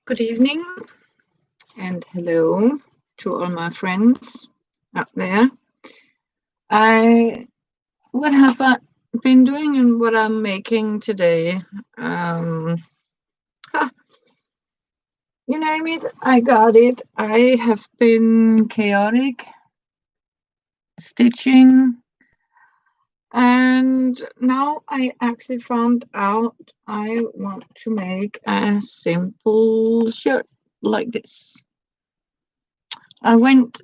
Good evening and hello to all my friends out there. I what have I been doing and what I'm making today? Um, ha, you name it, I got it. I have been chaotic stitching, and now I actually found out I want to make a simple shirt like this. I went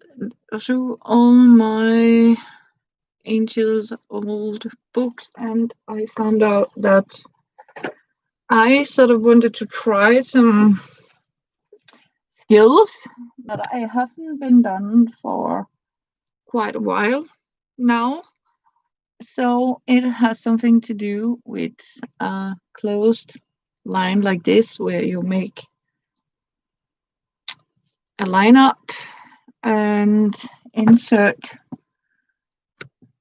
through all my Angel's old books, and I found out that I sort of wanted to try some skills that I haven't been done for quite a while now. So it has something to do with a closed line like this, where you make a line up and insert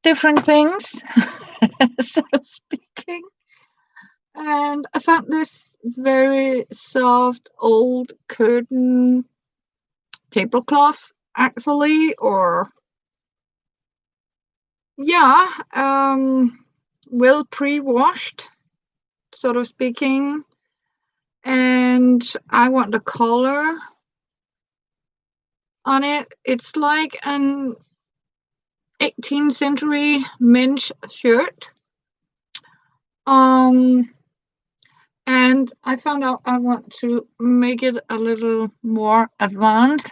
different things, so speaking. And I found this very soft old curtain tablecloth, actually, or yeah, well pre-washed, sort of speaking. And I want the color on it. It's like an 18th century men's shirt. Um, and I found out I want to make it a little more advanced.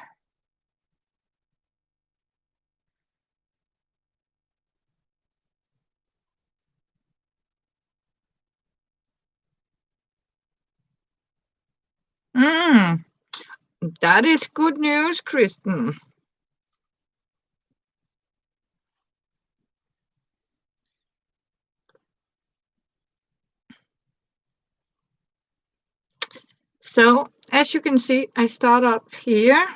Mm, that is good news, Kristen. So as you can see, I start up here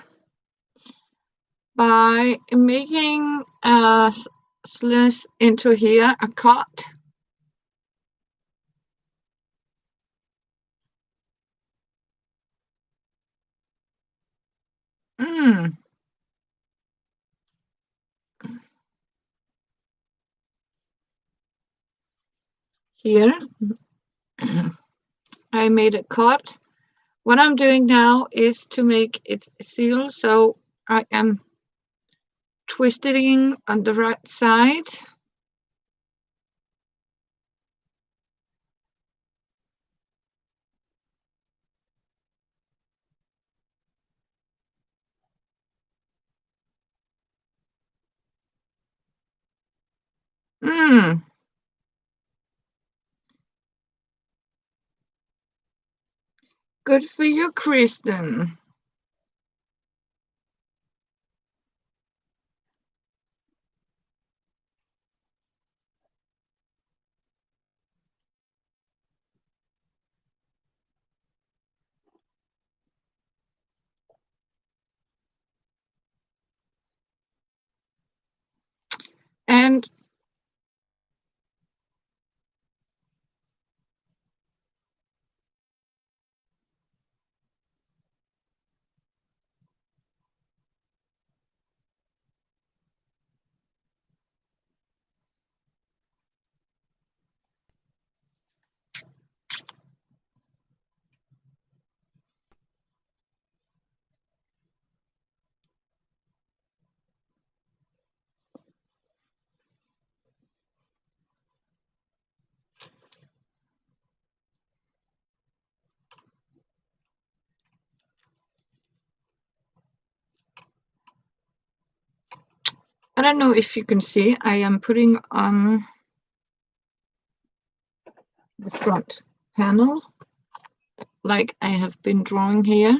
by making a slash into here, a cut. Mm. Here, I made a cut. What I'm doing now is to make it seal, so I am twisting on the right side. Mm. Good for you, Kristen. And I don't know if you can see, I am putting on the front panel like I have been drawing here.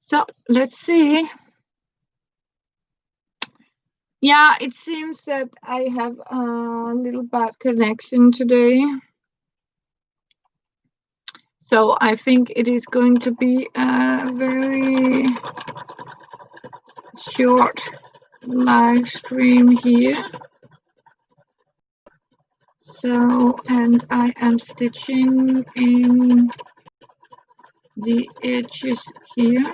So let's see. Yeah, it seems that I have a little bad connection today. So I think it is going to be a very short live stream here. So, and I am stitching in the edges here.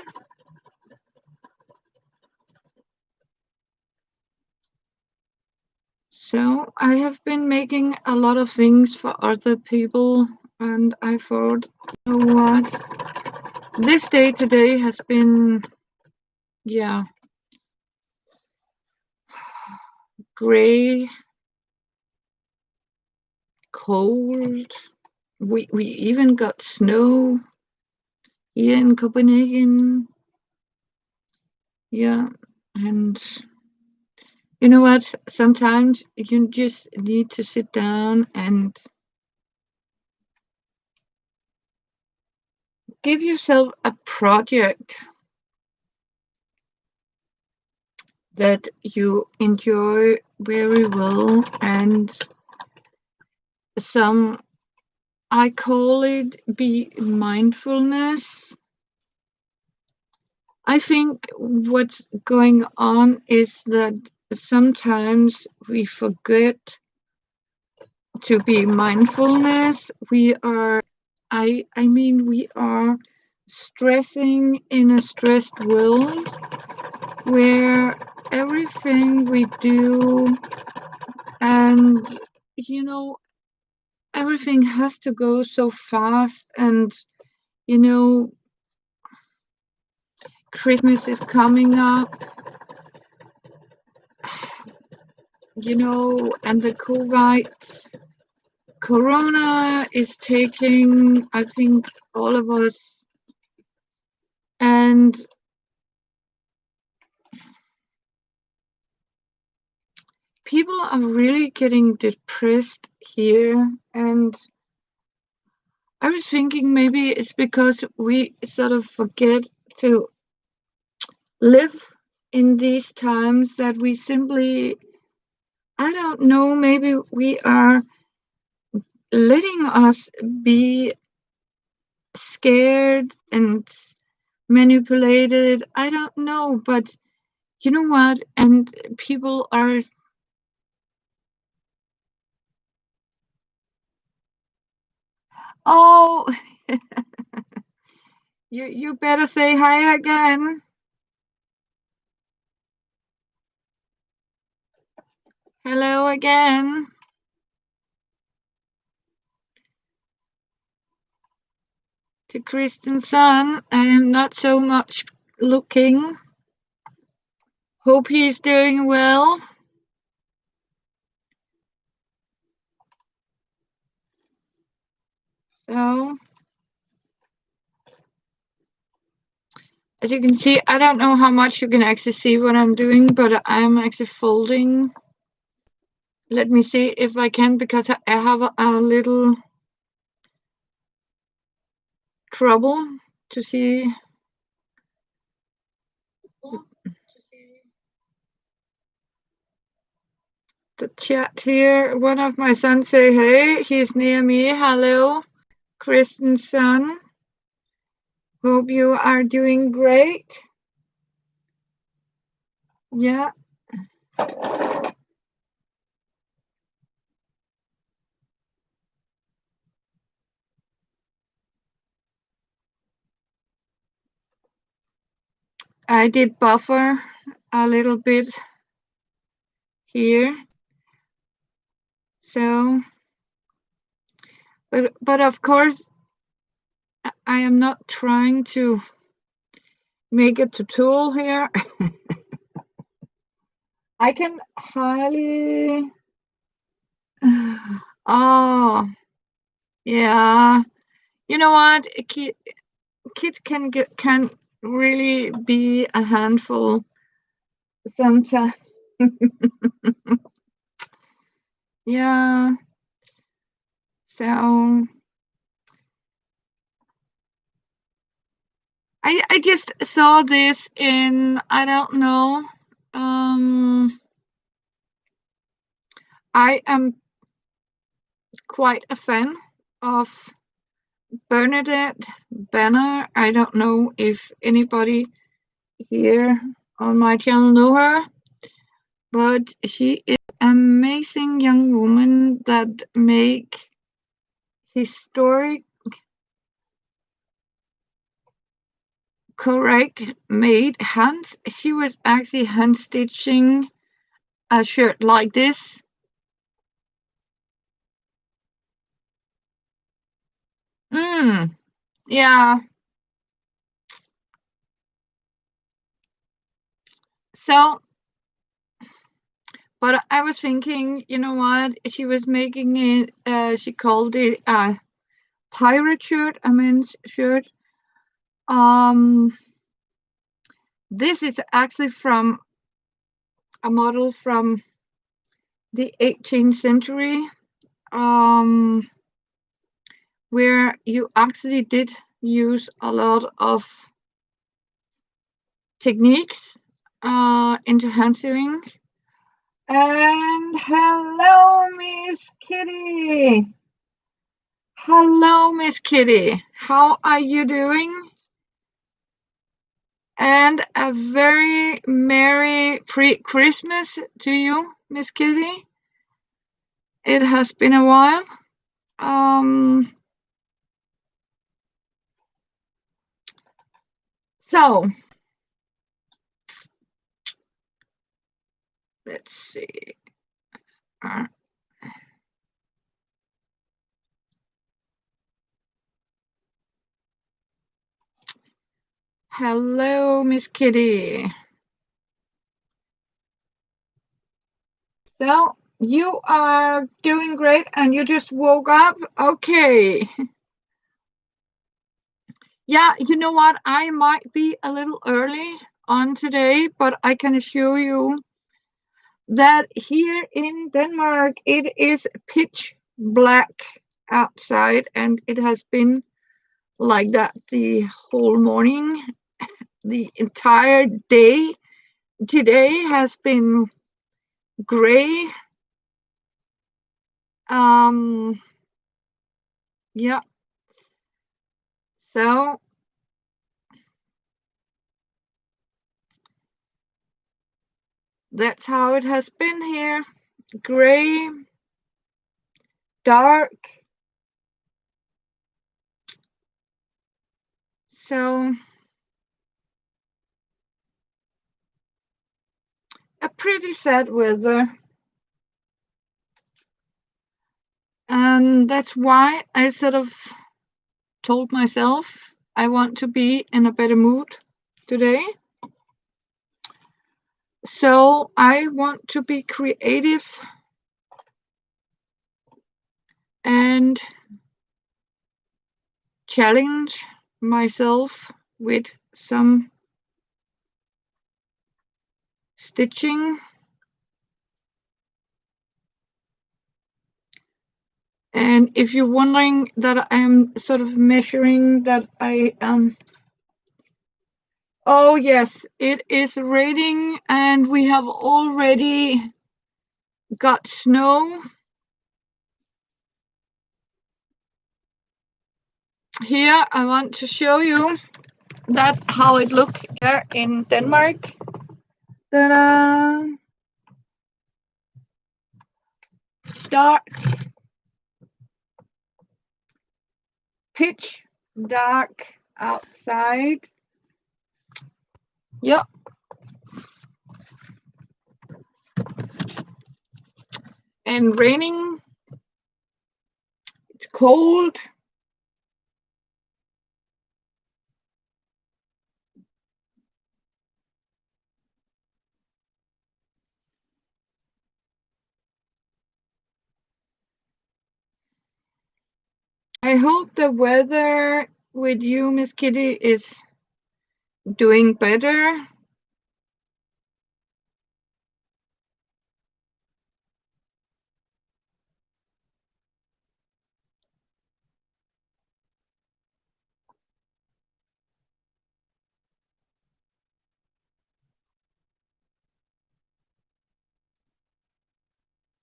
So I have been making a lot of things for other people, and I thought, you know what? This day today has been, yeah, gray, cold. We even got snow here in Copenhagen. Yeah, and you know what? Sometimes you just need to sit down and give yourself a project that you enjoy very well, and some, I call it, be mindfulness. I think what's going on is that sometimes we forget to be mindfulness. We are, I mean, we are stressing in a stressed world where everything we do, and you know, everything has to go so fast, and you know, Christmas is coming up, and the corona is taking, I think, all of us, and people are really getting depressed here. And I was thinking maybe it's because we sort of forget to live in these times, that we simply, I don't know, maybe we are letting us be scared and manipulated. I don't know, but you know what? And people are, oh, you better say hi again. Hello again to Kristen's son. I am not so much looking. Hope he's doing well. So, as you can see, I don't know how much you can actually see what I'm doing, but I'm actually folding. Let me see if I can, because I have a little trouble to see the chat here. One of my sons say, hey, he's near me. Hello, Kristen's son. Hope you are doing great. Yeah. I did buffer a little bit here. So, but of course, I am not trying to make a tutorial here. I can highly, oh, yeah. You know what? Kids can really be a handful sometimes. Yeah. So I just saw this in, I don't know. I am quite a fan of Bernadette Banner. I don't know if anybody here on my channel know her, but she is an amazing young woman that make historic correct, made hands. She was actually hand stitching a shirt like this. Yeah. So, but I was thinking, you know what? She was making it. She called it a pirate shirt, a men's shirt. Um, this is actually from a model from the 18th century, um, where you actually did use a lot of techniques into hand sewing. And hello, Miss Kitty. Hello, Miss Kitty. How are you doing? And a very merry pre-Christmas to you, Miss Kitty. It has been a while. Um, so let's see. Uh, Hello, Miss Kitty. So you are doing great and you just woke up? Okay. Yeah, you know what? I might be a little early on today, but I can assure you that here in Denmark it is pitch black outside and it has been like that the whole morning. The entire day today has been gray. Um, yeah, so that's how it has been here. Gray, dark. So a pretty sad weather. And that's why I sort of told myself I want to be in a better mood today. So I want to be creative and challenge myself with some stitching. And if you're wondering that I'm sort of measuring that I am. Oh, yes, it is raining and we have already got snow. Here, I want to show you that how it look here in Denmark. Ta-da! Dark, pitch dark outside. Yep. And raining. It's cold. I hope the weather with you, Miss Kitty, is doing better.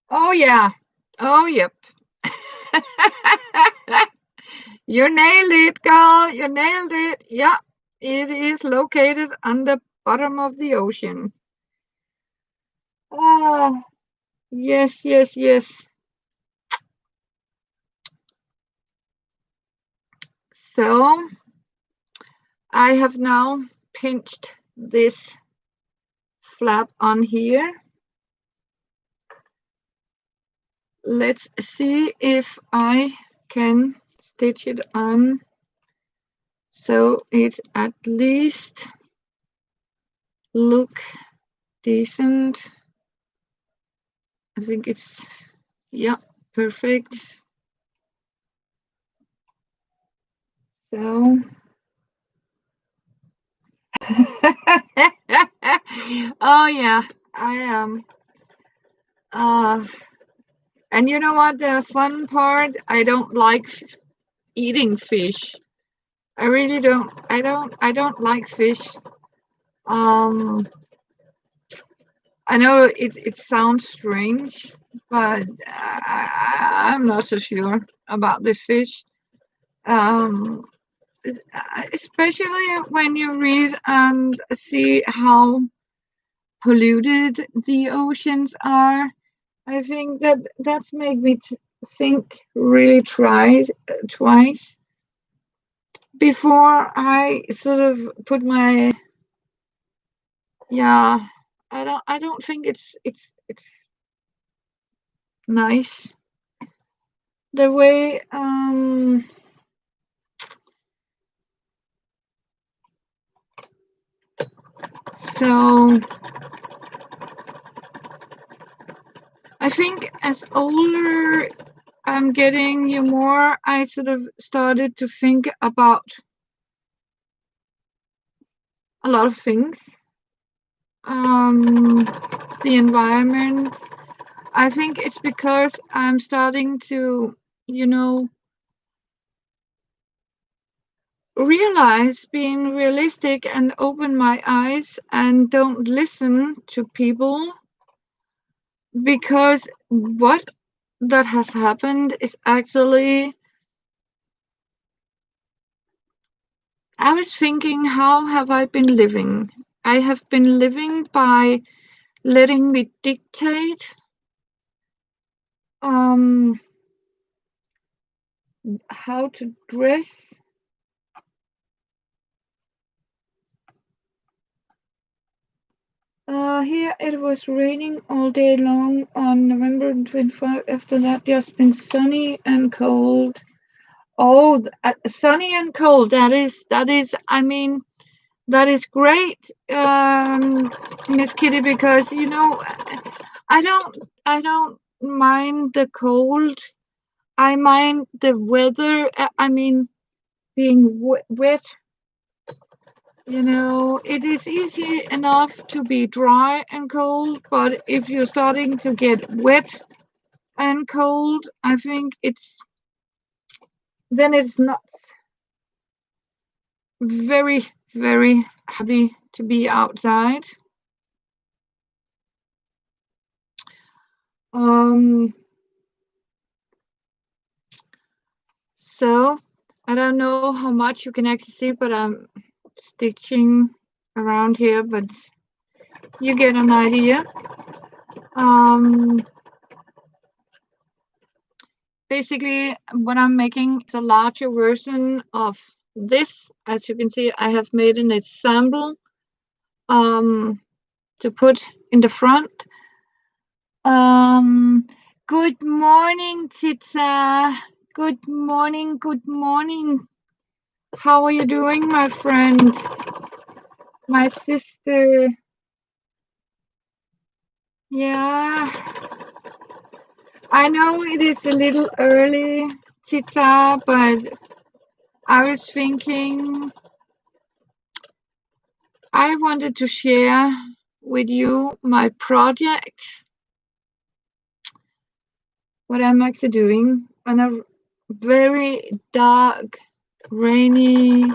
Oh, yeah. Oh, yep. You nailed it, girl. You nailed it. Yeah, it is located on the bottom of the ocean. Ah, yes, yes, yes. So I have now pinched this flap on here. Let's see if I can stitch it on so it at least look decent. I think it's, yeah, perfect. So oh yeah, I am. And you know what? The fun part, I don't like eating fish. I really don't. I don't like fish. Um, I know it sounds strange, but I'm not so sure about the fish. Um, especially when you read and see how polluted the oceans are. I think that that's made me think really twice before I sort of put my, yeah. I don't think it's nice the way so I think as older I'm getting, you more I sort of started to think about a lot of things. The environment. I think it's because I'm starting to, you know, realize being realistic and open my eyes and don't listen to people, because what that has happened is actually, I was thinking, how have I been living? I have been living by letting me dictate um how to dress. Here it was raining all day long on November 25. After that, just been sunny and cold. Oh, sunny and cold. That is. I mean, that is great, Miss Kitty, because I don't mind the cold. I mind the weather. I mean, being wet. It is easy enough to be dry and cold, but if you're starting to get wet and cold, I think it's not very, very happy to be outside. Um, so I don't know how much you can actually see, but I'm stitching around here, but you get an idea. Um, Basically, what I'm making is a larger version of this. As you can see, I have made an example to put in the front. Um, Good morning, Tita. Good morning, good morning. How are you doing, my friend? My sister. Yeah, I know it is a little early, Tita, but I was thinking I wanted to share with you my project, what I'm actually doing on a very dark, rainy,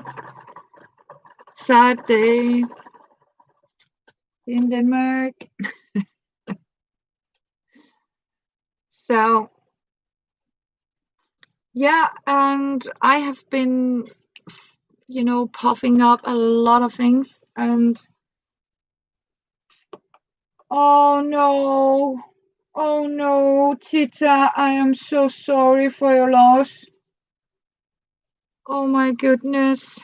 sad day in Denmark. So, yeah, and I have been, puffing up a lot of things, and oh no, oh no, Tita, I am so sorry for your loss. Oh my goodness.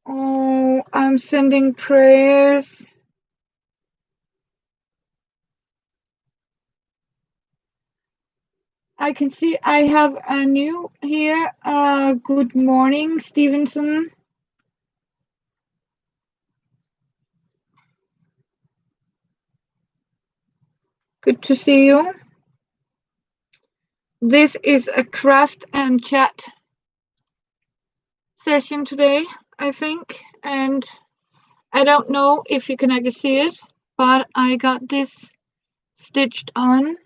Oh, I'm sending prayers. I can see I have a new here. Good morning, Stevenson. Good to see you. This is a craft and chat session today, I think. And I don't know if you can actually see it, but I got this stitched on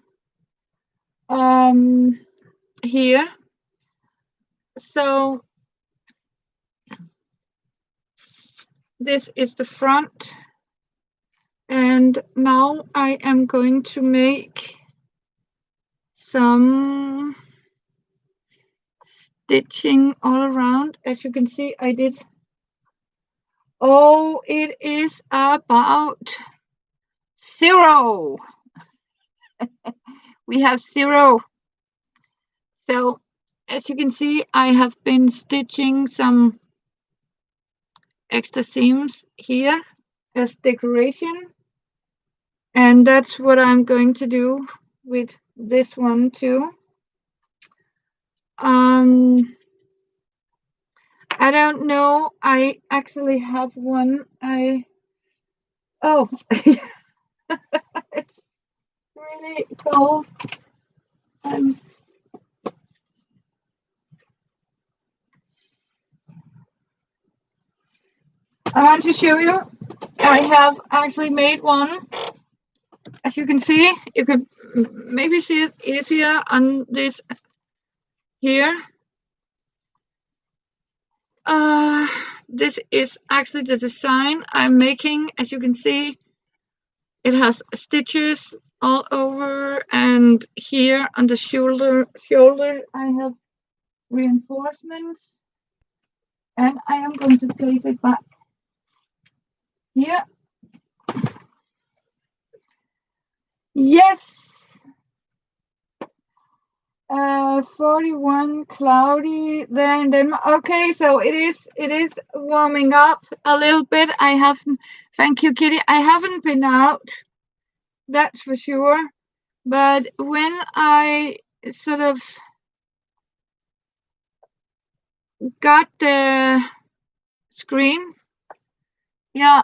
here. So this is the front. And now I am going to make some stitching all around. As you can see, I did. Oh, it is about 0. We have 0. So as you can see, I have been stitching some extra seams here as decoration. And that's what I'm going to do with this one too. I don't know. I actually have one. Oh, it's really cold. Um, I want to show you. I have actually made one. As you can see, you could maybe see it easier on this here. This is actually the design I'm making. As you can see, it has stitches all over, and here on the shoulder I have reinforcements, and I am going to place it back here. Yes. 41 cloudy there in Denmark. Okay, so it is warming up a little bit. I haven't, thank you, Kitty. I haven't been out, that's for sure. But when I sort of got the screen, yeah.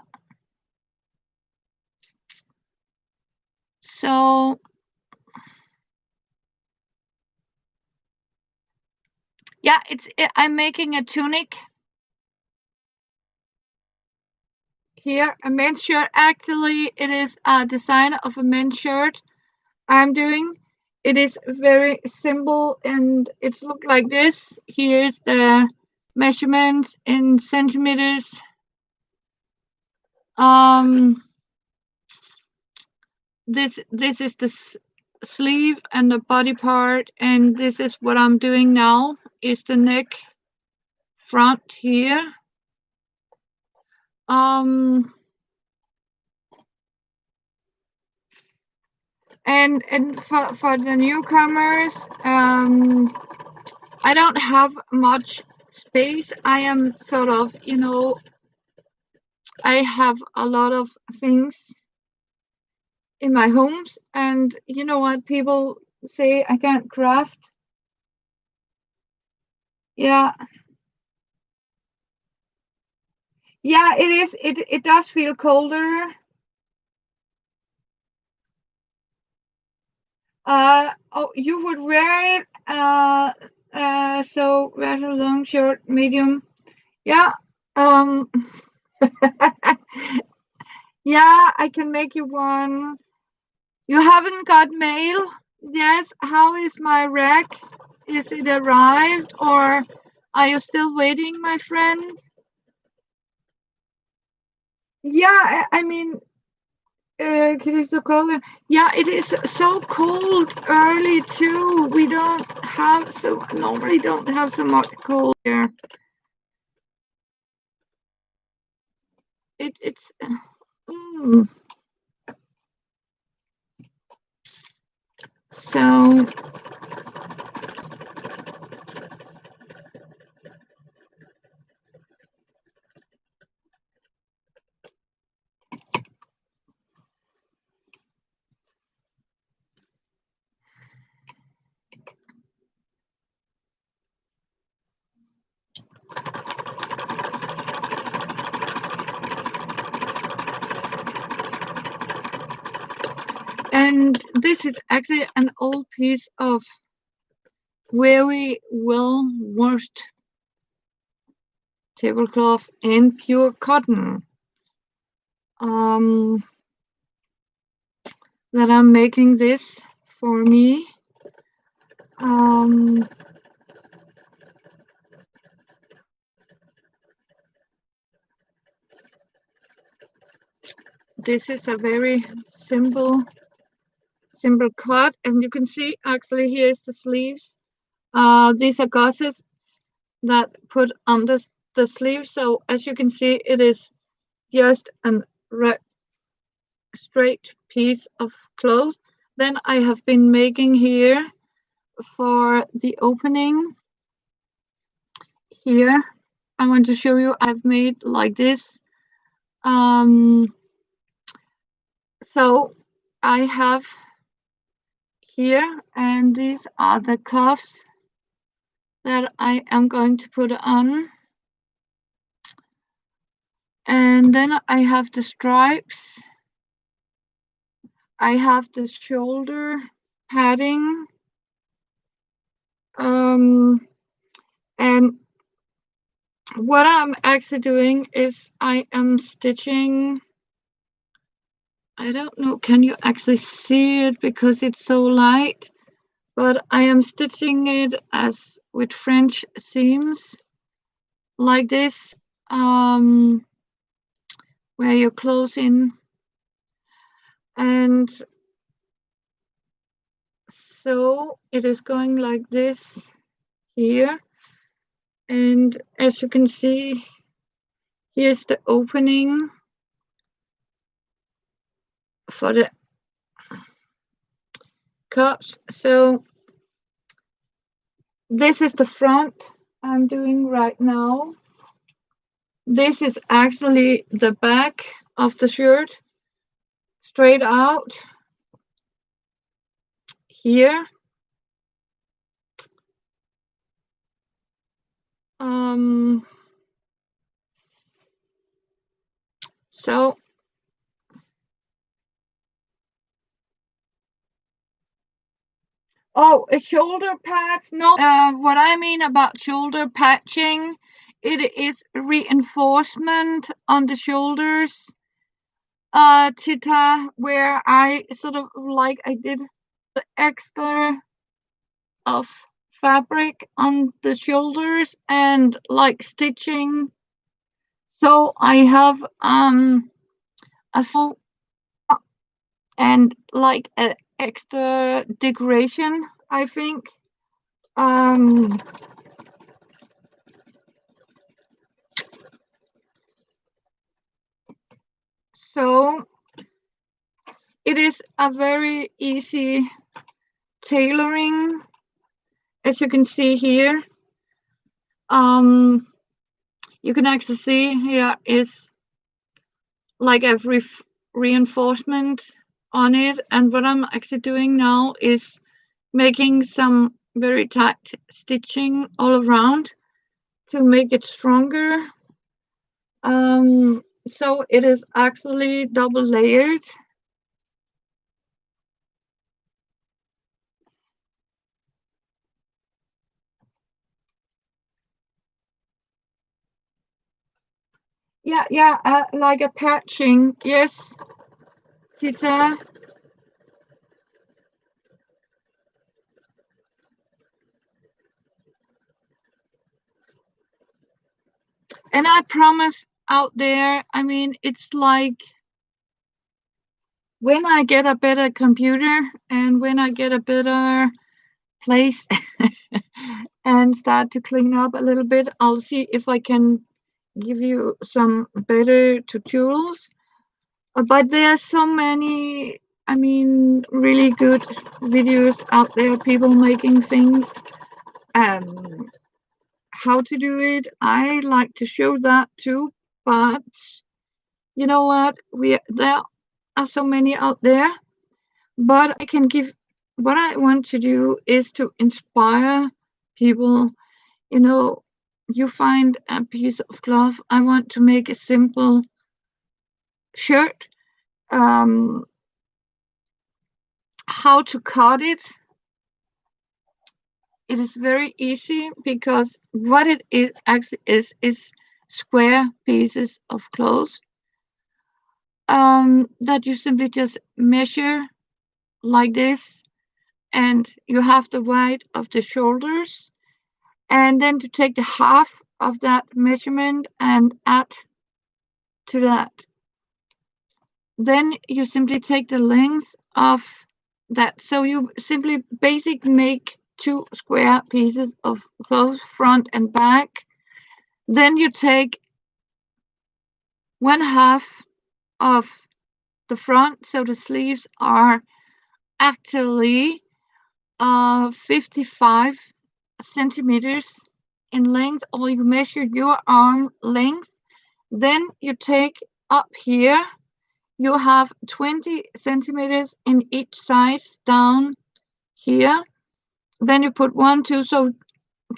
So yeah, I'm making a tunic here, a men's shirt. Actually, it is a design of a men's shirt I'm doing. It is very simple, and it's looked like this. Here's the measurements in centimeters. This is the sleeve and the body part, and this is what I'm doing now. Is the neck front here. And for the newcomers, I don't have much space. I am sort of, I have a lot of things in my homes, and you know what people say, I can't craft. Yeah. Yeah, it is. It does feel colder. Oh, you would wear it. So rather long, short, medium. Yeah. Um. Yeah, I can make you one. You haven't got mail? Yes. How is my rack? Is it arrived, or are you still waiting, my friend? Yeah, I mean, it is so cold. Yeah, it is so cold early too. We don't have normally don't have so much cold here. It's so And this is actually an old piece of very well washed tablecloth in pure cotton. That I'm making this for me. This is a very simple cut, and you can see actually here's the sleeves. These are gussets that put under the sleeve, so as you can see, it is just a straight piece of cloth. Then I have been making here for the opening here. I want to show you I've made like this. So I have here, and these are the cuffs that I am going to put on. And then I have the stripes. I have the shoulder padding. And what I'm actually doing is I am stitching. I don't know, can you actually see it because it's so light? But I am stitching it as with French seams like this, where you close in. And so it is going like this here. And as you can see, here's the opening for the cups. So this is the front I'm doing right now. This is actually the back of the shirt, straight out here. So oh, shoulder pads. No, what I mean about shoulder patching, it is reinforcement on the shoulders. Tita, where I sort of like I did the extra of fabric on the shoulders and like stitching. So I have a small and like an extra decoration, I think. So it is a very easy tailoring, as you can see here. You can actually see here is like a reinforcement on it, and what I'm actually doing now is making some very tight stitching all around to make it stronger. So it is actually double layered. Yeah, like a patching. Yes, Tita. And I promise out there, I mean, it's like when I get a better computer and when I get a better place and start to clean up a little bit, I'll see if I can give you some better tutorials. But there are so many, I mean, really good videos out there, people making things. How to do it, I like to show that too, but you know what? There are so many out there, but I can give. What I want to do is to inspire people. You know, you find a piece of cloth. I want to make a simple shirt. Um, how to cut it. It is very easy because what it is actually is square pieces of cloth that you simply just measure like this, and you have the width of the shoulders, and then to take the half of that measurement and add to that. Then you simply take the length of that. So you simply basically make two square pieces of clothes, front and back. Then you take one half of the front, so the sleeves are actually 55 centimeters in length, or you measure your arm length. Then you take up here, you have 20 centimeters in each side down here. Then you put 1, 2, so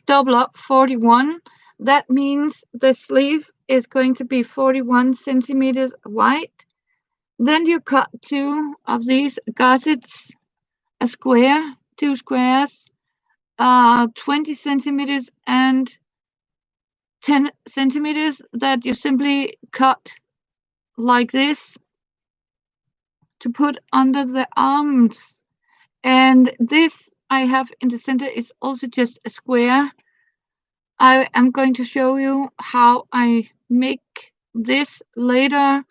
double up 41. That means the sleeve is going to be 41 centimeters wide. Then you cut two of these gussets, a square, two squares, 20 centimeters and 10 centimeters that you simply cut like this to put under the arms. And this I have in the center is also just a square. I am going to show you how I make this later,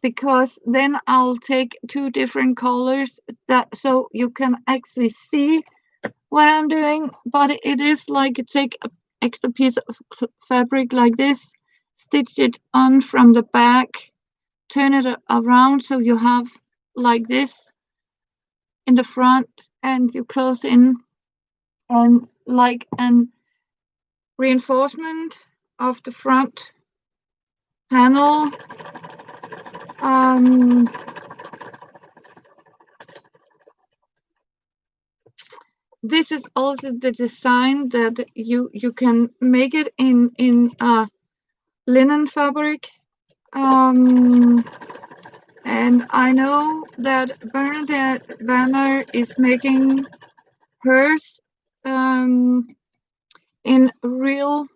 because then I'll take two different colors that so you can actually see what I'm doing. But it is like you take an extra piece of fabric like this, stitch it on from the back, turn it around so you have like this in the front, and you close in and like an reinforcement of the front panel. Um, this is also the design that you can make it in linen fabric. And I know that Bernadette Banner is making hers in real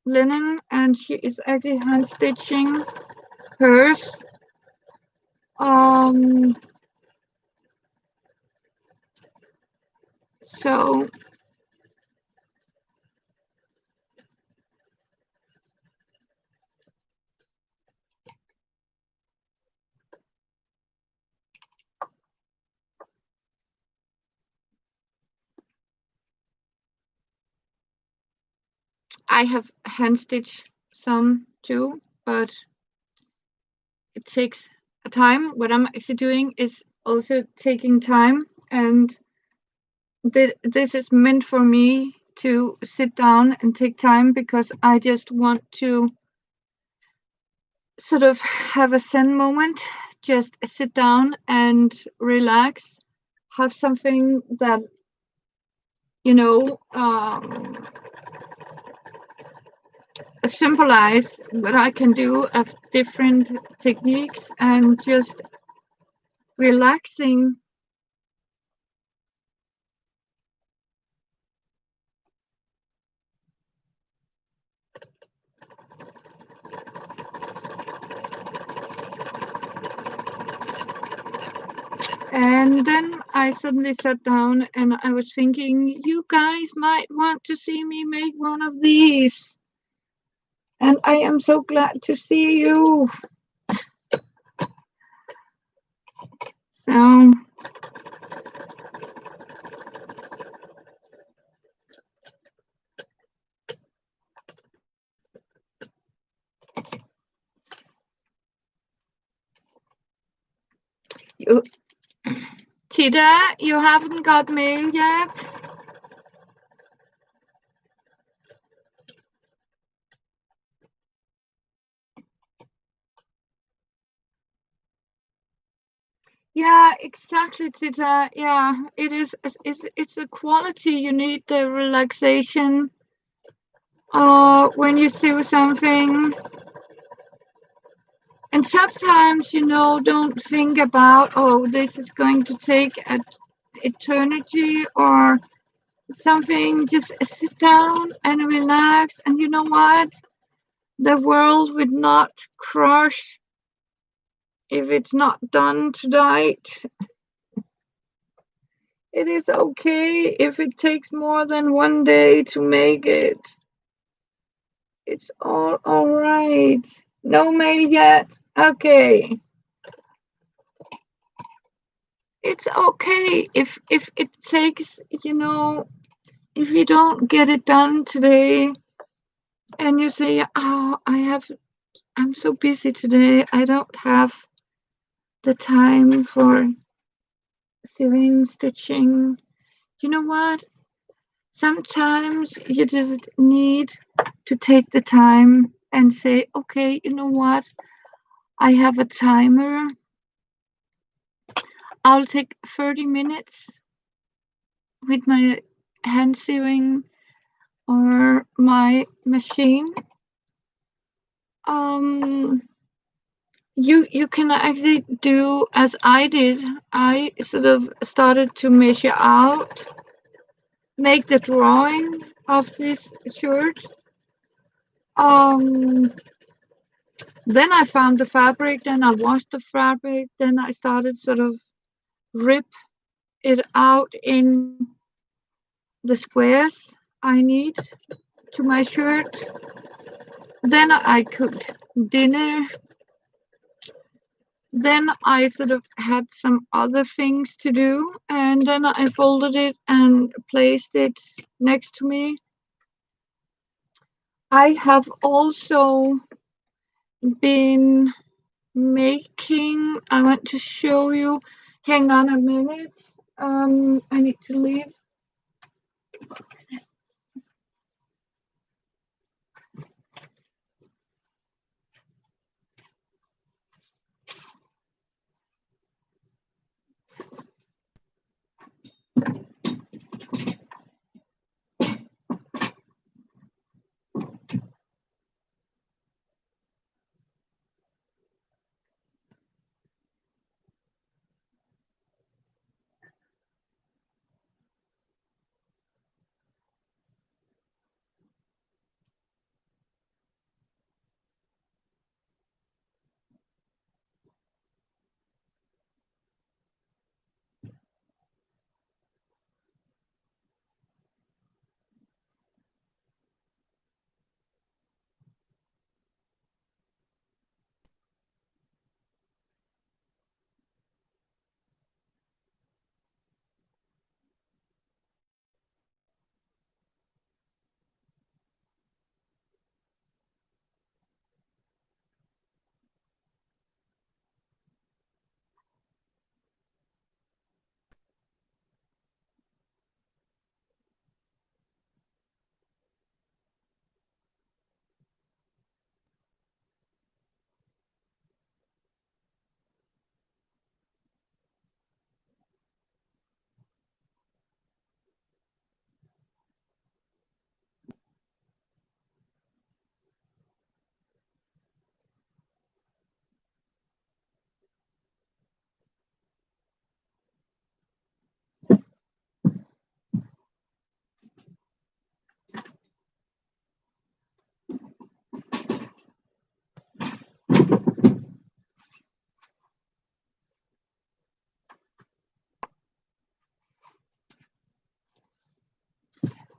linen, and she is actually hand stitching hers. So I have hand stitched some too, but it takes a time. What I'm actually doing is also taking time, and this is meant for me to sit down and take time because I just want to sort of have a zen moment, just sit down and relax, have something that you know symbolize what I can do of different techniques and just relaxing. And then I suddenly sat down and I was thinking, you guys might want to see me make one of these. And I am so glad to see you. So you, Tita, you haven't got mail yet? Yeah, exactly, Tita. Yeah, it is. It's the quality. You need the relaxation. When you do something, And sometimes, don't think about, oh, this is going to take an eternity or something. Just sit down and relax. And you know what? The world would not crush if it's not done tonight. It is okay if it takes more than one day to make it. It's all right. No mail yet. Okay. It's okay if it takes, if you don't get it done today and you say, "Oh, I'm so busy today. I don't have the time for sewing, stitching." You know what? Sometimes you just need to take the time and say, "Okay, you know what? I have a timer. I'll take 30 minutes with my hand sewing or my machine." Um, you can actually do as I did. I sort of started to measure out, make the drawing of this shirt. Um, then I found the fabric, then I washed the fabric, then I started sort of rip it out in the squares I need to my shirt. Then I cooked dinner. Then I sort of had some other things to do, and then I folded it and placed it next to me. I have also been making, I want to show you, hang on a minute. I need to leave.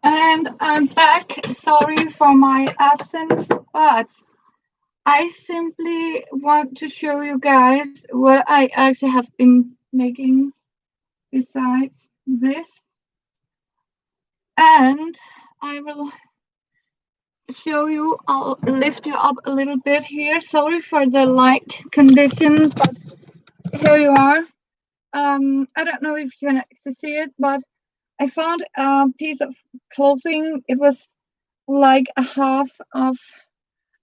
And I'm back. Sorry for my absence, but I simply want to show you guys what I actually have been making besides this. And I will show you, I'll lift you up a little bit here. Sorry for the light condition, but here you are. I don't know if you can actually see it, but I found a piece of clothing. It was like a half of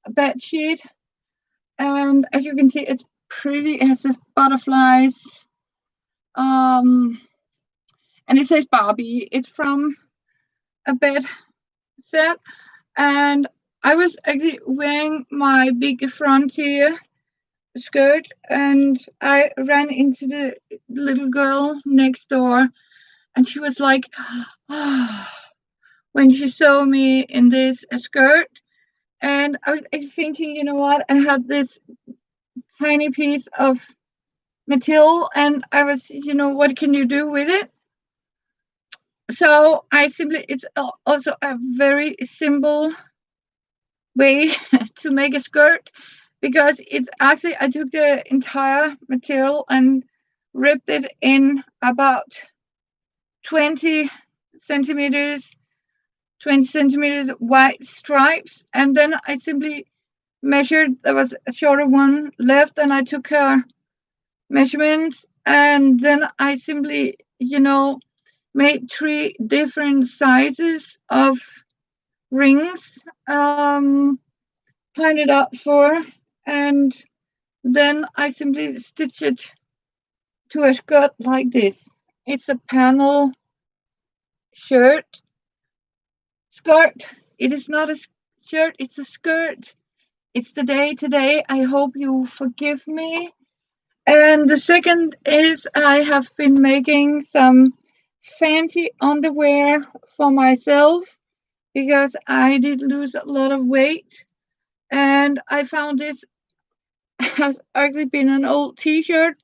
a bed sheet, and as you can see, it's pretty. It has this butterflies, um, and it says Barbie. It's from a bed set, and I was actually wearing my big frontier skirt, and I ran into the little girl next door, and she was like, when she saw me in this skirt. And I was thinking, you know what? I had this tiny piece of material, and I was, what can you do with it? So it's also a very simple way to make a skirt, because it's actually, I took the entire material and ripped it in about 20 centimeters 20 centimeters wide stripes, and then I simply measured. There was a shorter one left, and I took her measurements, and then I simply, made three different sizes of rings, pointed up for, and then I simply stitch it to a skirt like this. It's a panel shirt skirt. It is not a shirt, it's a skirt. It's the day today. I hope you forgive me. And the second is, I have been making some fancy underwear for myself, because I did lose a lot of weight. And I found this has actually been an old t-shirt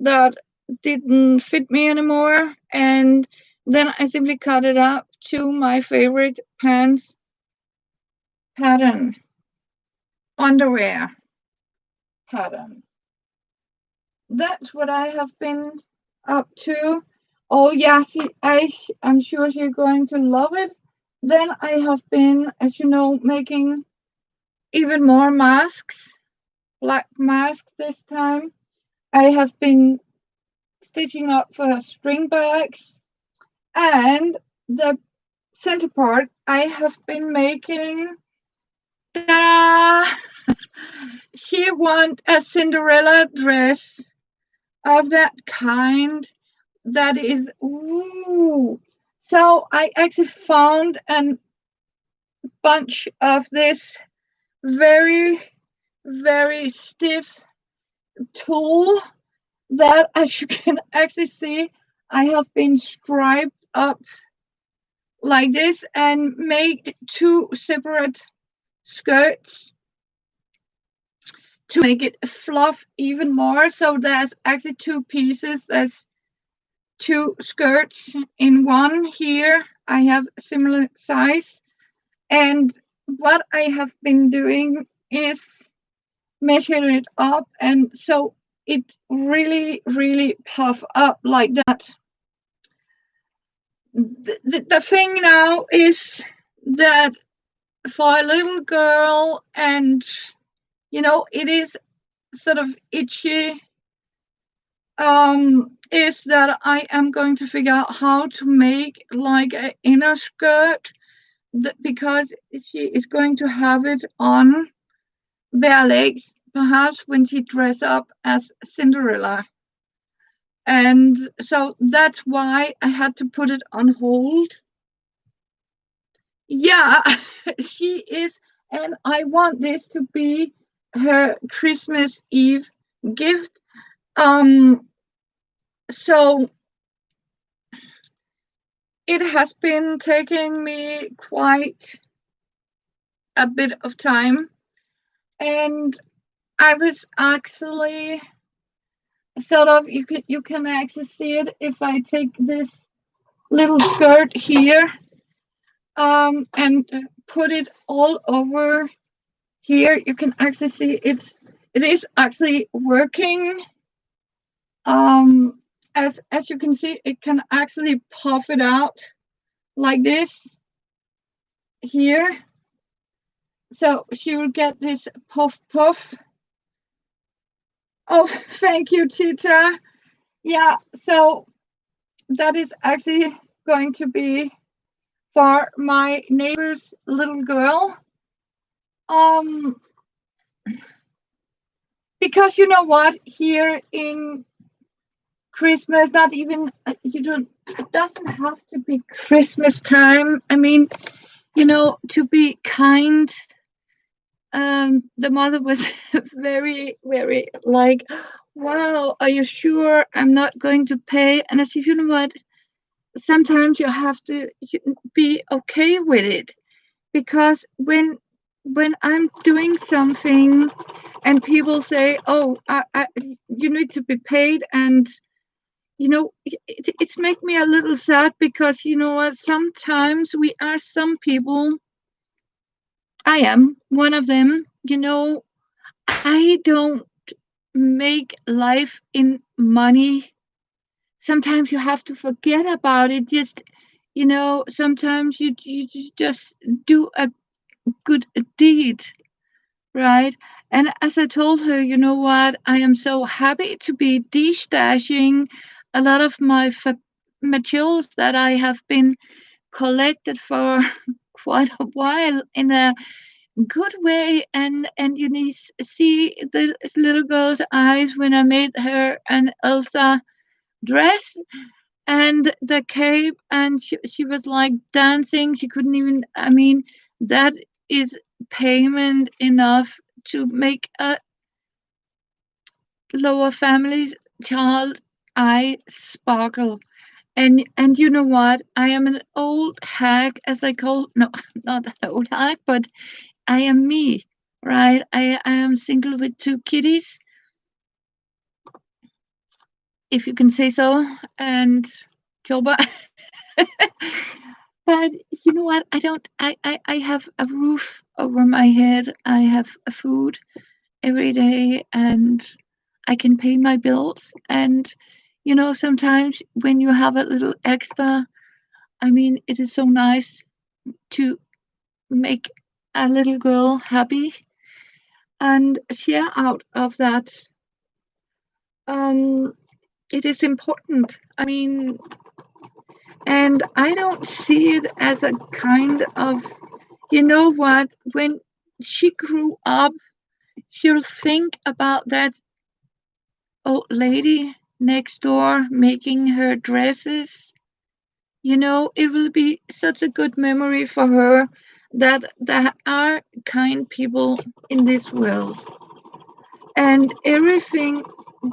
that didn't fit me anymore. And then I simply cut it up to my favorite pants pattern, underwear pattern. That's what I have been up to. Oh yeah, I'm sure she's going to love it. Then I have been, as you know, making even more masks, black masks this time. I have been stitching up for string bags, and the center part I have been making. Ta-da! She wants a Cinderella dress of that kind. That is, ooh. So I actually found a bunch of this very, very stiff tulle that, as you can actually see, I have been striped up like this and made two separate skirts to make it fluff even more. So there's actually two pieces. There's two skirts in one here. I have a similar size. And what I have been doing is measure it up, and so it really, really puff up like that. The thing now is that for a little girl, and it is sort of itchy, is that I am going to figure out how to make like an inner skirt, because she is going to have it on bare legs, perhaps when she dress up as Cinderella. And so that's why I had to put it on hold. Yeah, she is, and I want this to be her Christmas Eve gift. So it has been taking me quite a bit of time, and I was actually sort of, you can actually see it if I take this little skirt here, and put it all over here. You can actually see it is actually working. As you can see, it can actually puff it out like this here. So she will get this puff puff. Oh, thank you, Tita. Yeah, so that is actually going to be for my neighbor's little girl. Because you know what, here in Christmas, not even, it doesn't have to be Christmas time. I mean, to be kind the mother was very, very like, wow, are you sure I'm not going to pay? And I said, you know what? Sometimes you have to be okay with it, because when I'm doing something and people say, "Oh, you need to be paid," and it's make me a little sad, because what? Sometimes we are some people. I am one of them. I don't make life in money. Sometimes you have to forget about it. Just sometimes you just do a good deed, right? And as I told her, you know what? I am so happy to be destashing a lot of my materials that I have been collected for quite a while in a good way. And see the little girl's eyes when I made her an Elsa dress and the cape, and she was like dancing. She couldn't even, I mean, that is payment enough to make a lower family's child eye sparkle. And you know what? I am an old hag, as I call, no, not an old hag, but I am me, right? I am single with two kitties, if you can say so, and Joba. But you know what? I don't. I have a roof over my head. I have a food every day, and I can pay my bills. And sometimes when you have a little extra, I mean, it is so nice to make a little girl happy and share out of that. Um, it is important. I mean, and I don't see it as a kind of, you know what, when she grew up, she'll think about that old lady next door making her dresses. It will be such a good memory for her that there are kind people in this world. And everything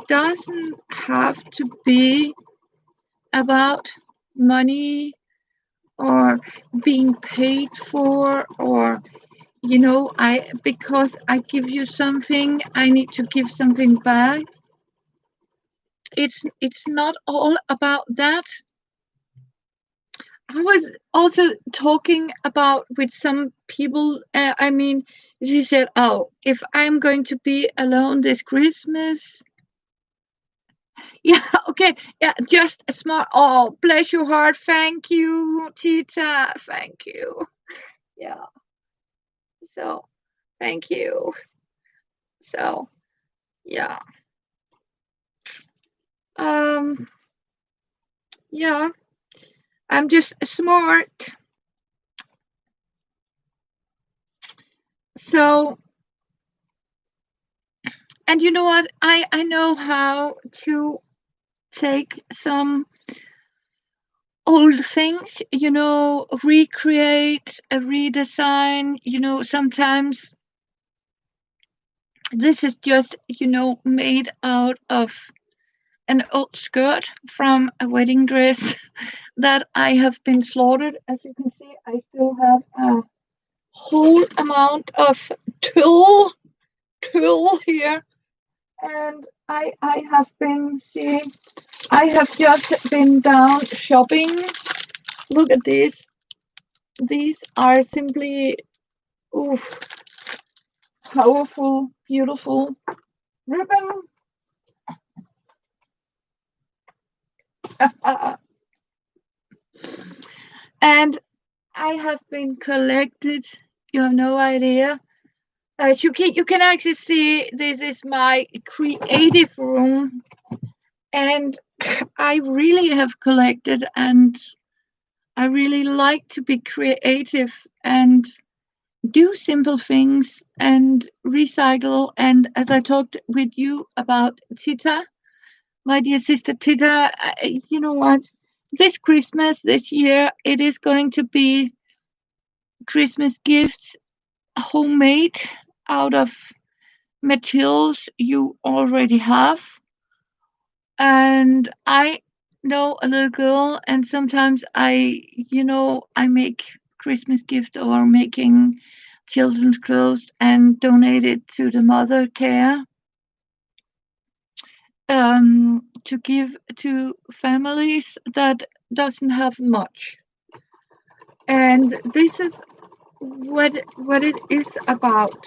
doesn't have to be about money or being paid for, or I because I give you something, I need to give something back. It's not all about that. I was also talking about with some people. I mean, she said, "Oh, if I'm going to be alone this Christmas." Yeah, okay, yeah, just a small. Oh, bless your heart. Thank you, Tita. Thank you. Yeah. So, thank you. So, yeah. Um, yeah, I'm just smart. So, and you know what? I know how to take some old things, recreate, redesign. Sometimes this is just, made out of an old skirt from a wedding dress that I have been slaughtered. As you can see, I still have a whole amount of tulle here, and I have been seeing. I have just been down shopping. Look at this. These are simply oof, powerful, beautiful ribbon. And I have been collected. You have no idea. As you can actually see, this is my creative room, and I really have collected, and I really like to be creative and do simple things and recycle. And as I talked with you about Tita, my dear sister Tita, you know what? This Christmas, this year, it is going to be Christmas gifts homemade. out of materials you already have. And I know a little girl, and sometimes I make Christmas gift or making children's clothes and donate it to the mother care, to give to families that doesn't have much. And this is what it is about.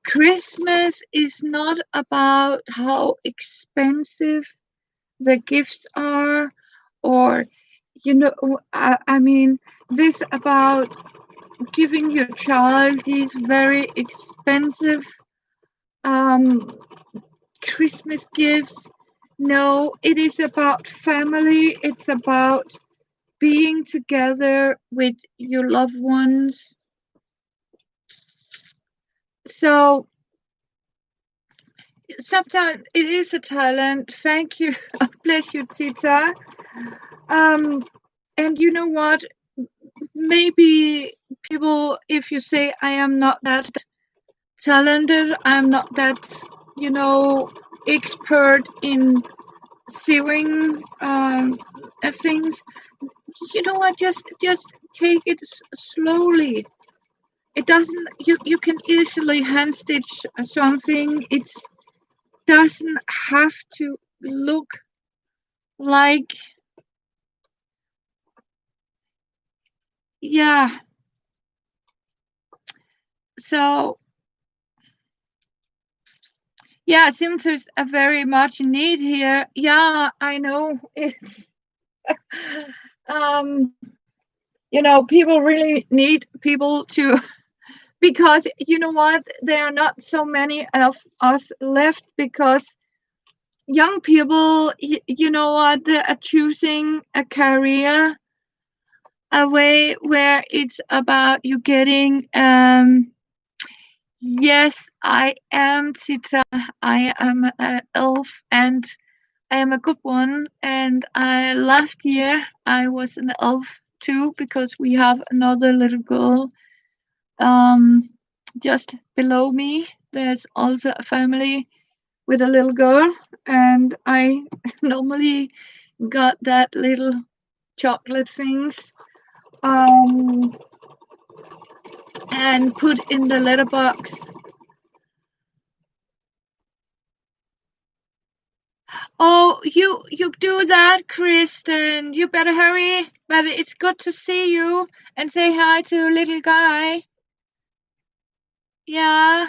Christmas is not about how expensive the gifts are, or I mean, this about giving your child these very expensive um Christmas gifts. No, it is about family. It's about being together with your loved ones. So sometimes it is a talent. Thank you. Bless you, Tita. Um, and you know what? Maybe people, if you say I am not that talented, I'm not that, expert in sewing things. You know what? Just take it slowly. It doesn't. You can easily hand stitch something. It doesn't have to look like, yeah. So yeah, seems there's a very much need here. Yeah, I know it's um people really need people to, because you know what, there are not so many of us left, because young people, you know what, they are choosing a career, a way where it's about you getting yes, I am Sita. I am an elf, and I am a good one. And last year I was an elf too, because we have another little girl just below me. There's also a family with a little girl, and I normally got that little chocolate things um, and put in the letterbox. Oh, you do that, Kristen. You better hurry. But it's good to see you and say hi to the little guy. Yeah.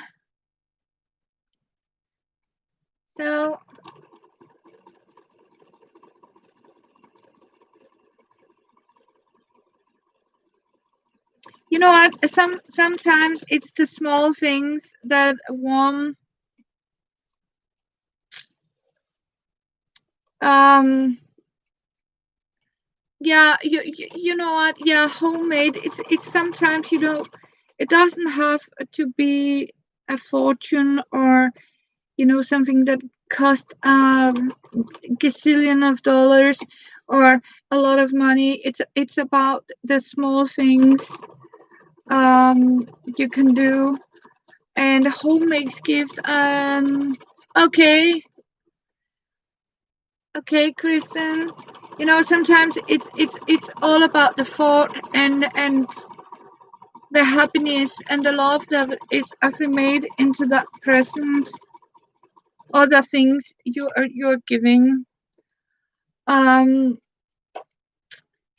So you know what? Sometimes it's the small things that warm. Um. Yeah. You know what? Yeah. Homemade. It's sometimes, it doesn't have to be a fortune, or something that cost gazillion of dollars or a lot of money. It's about the small things you can do. And homemade gift. Okay, okay, Kristen. Sometimes it's all about the thought and the happiness and the love that is actually made into that present, or the things you're giving. Um,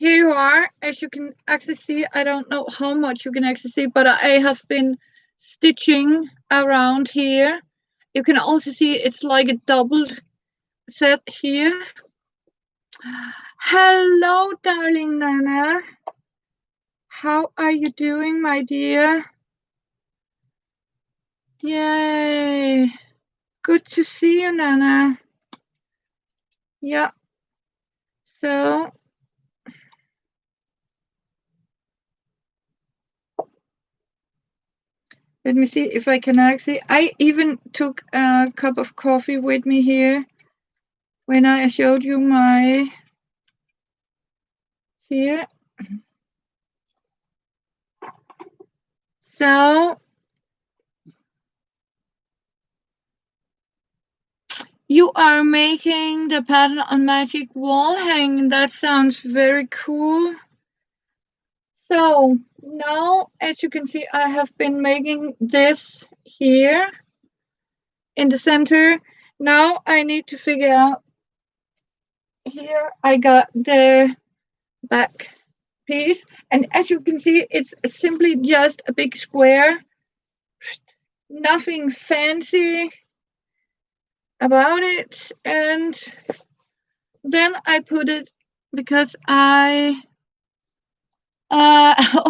Here you are. As you can actually see, I don't know how much you can actually see, but I have been stitching around here. You can also see it's like a double set here. Hello, darling Nana. How are you doing, my dear? Yay. Good to see you, Nana. Yeah. So let me see if I can actually. I even took a cup of coffee with me here when I showed you my here. So you are making the pattern on magic wall hanging. That sounds very cool. So now, as you can see, I have been making this here in the center. Now I need to figure out, here I got the back piece, and as you can see, it's simply just a big square. Nothing fancy about it. And then I put it, because oh,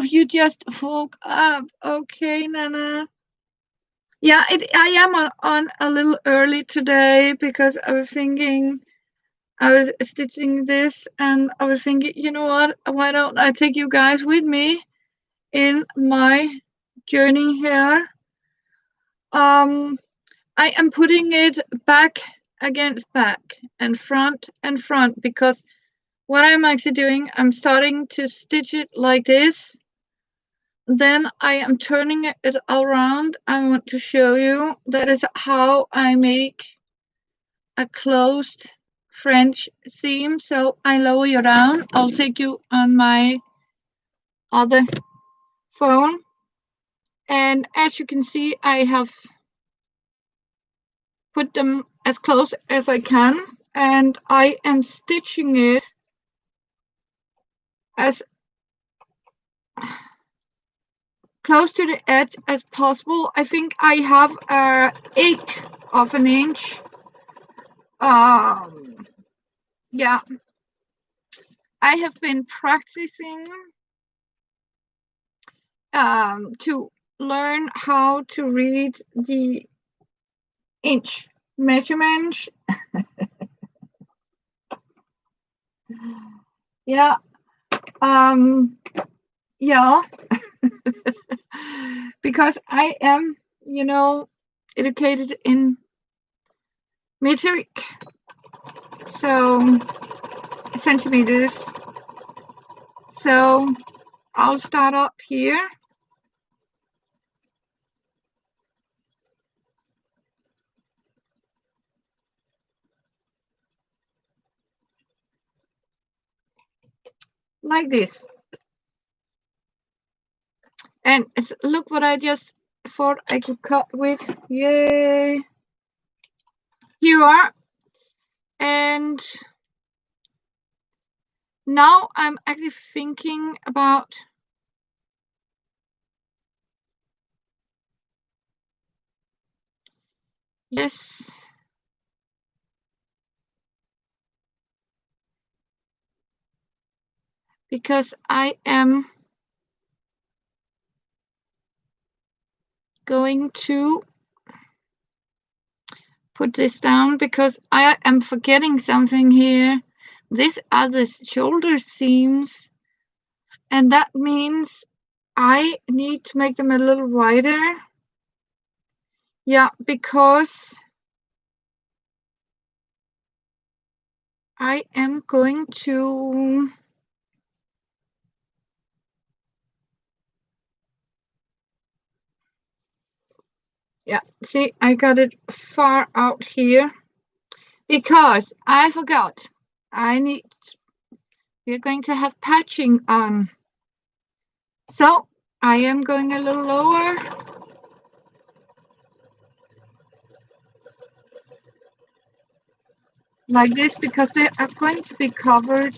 you just woke up. Okay, Nana. Yeah, I am on a little early today, because I was thinking, I was stitching this, and I was thinking, you know what? Why don't I take you guys with me in my journey here? I am putting it back against back and front, because what I'm actually doing, I'm starting to stitch it like this. Then I am turning it around. I want to show you that is how I make a closed French seam. So I lower you down. I'll take you on my other phone. And as you can see, I have put them as close as I can, and I am stitching it as close to the edge as possible. I think I have 1/8 of an inch. Yeah, I have been practicing to learn how to read the inch measurement. Yeah, yeah, because I am, educated in metric, so centimeters. So I'll start up here. Like this. And look what I just thought I could cut with. Yay. Here you are. And now I'm actually thinking about this. Because I am going to put this down, because I am forgetting something here. These are the shoulder seams, and that means I need to make them a little wider. Yeah, because I am going to see, I got it far out here because I forgot. We're going to have patching on. So I am going a little lower. Like this, because they are going to be covered.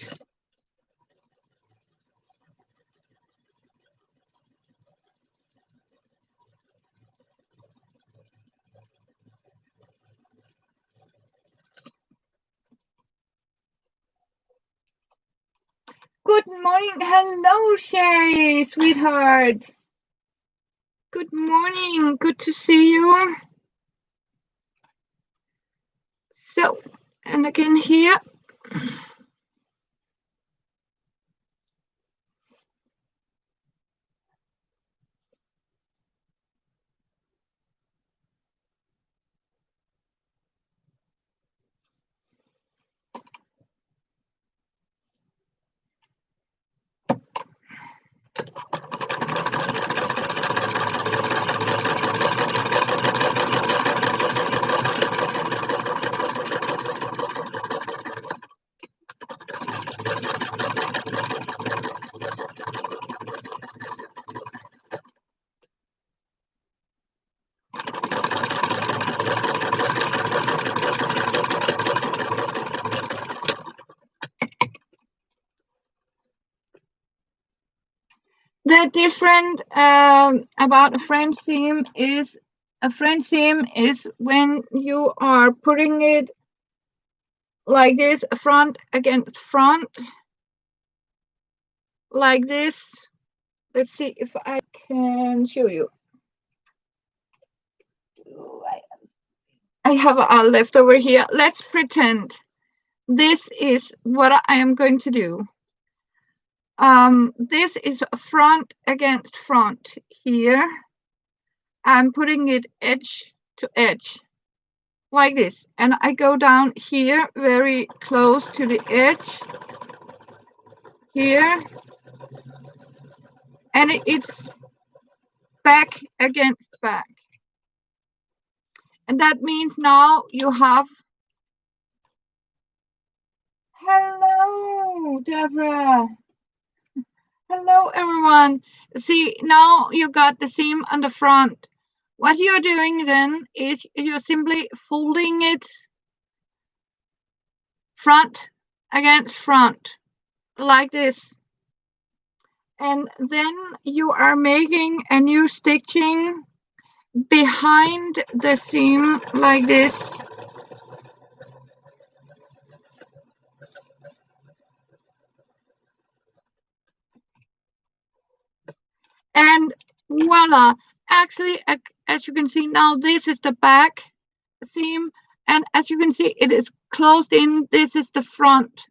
Good morning. Hello, Sherry, sweetheart. Good morning. Good to see you. So, and again here. different about a French seam is when you are putting it like this, front against front, like this. Let's see if I can show you. I have a leftover here. Let's pretend this is what I am going to do. This is front against front here. I'm putting it edge to edge like this, and I go down here very close to the edge here, and it's back against back, and that means now you have. Hello, Deborah. Hello, everyone. See, now you got the seam on the front. What you're doing then is you're simply folding it front against front like this. And then you are making a new stitching behind the seam like this. And voila, actually, as you can see now, this is the back seam, and as you can see, it is closed in. This is the front.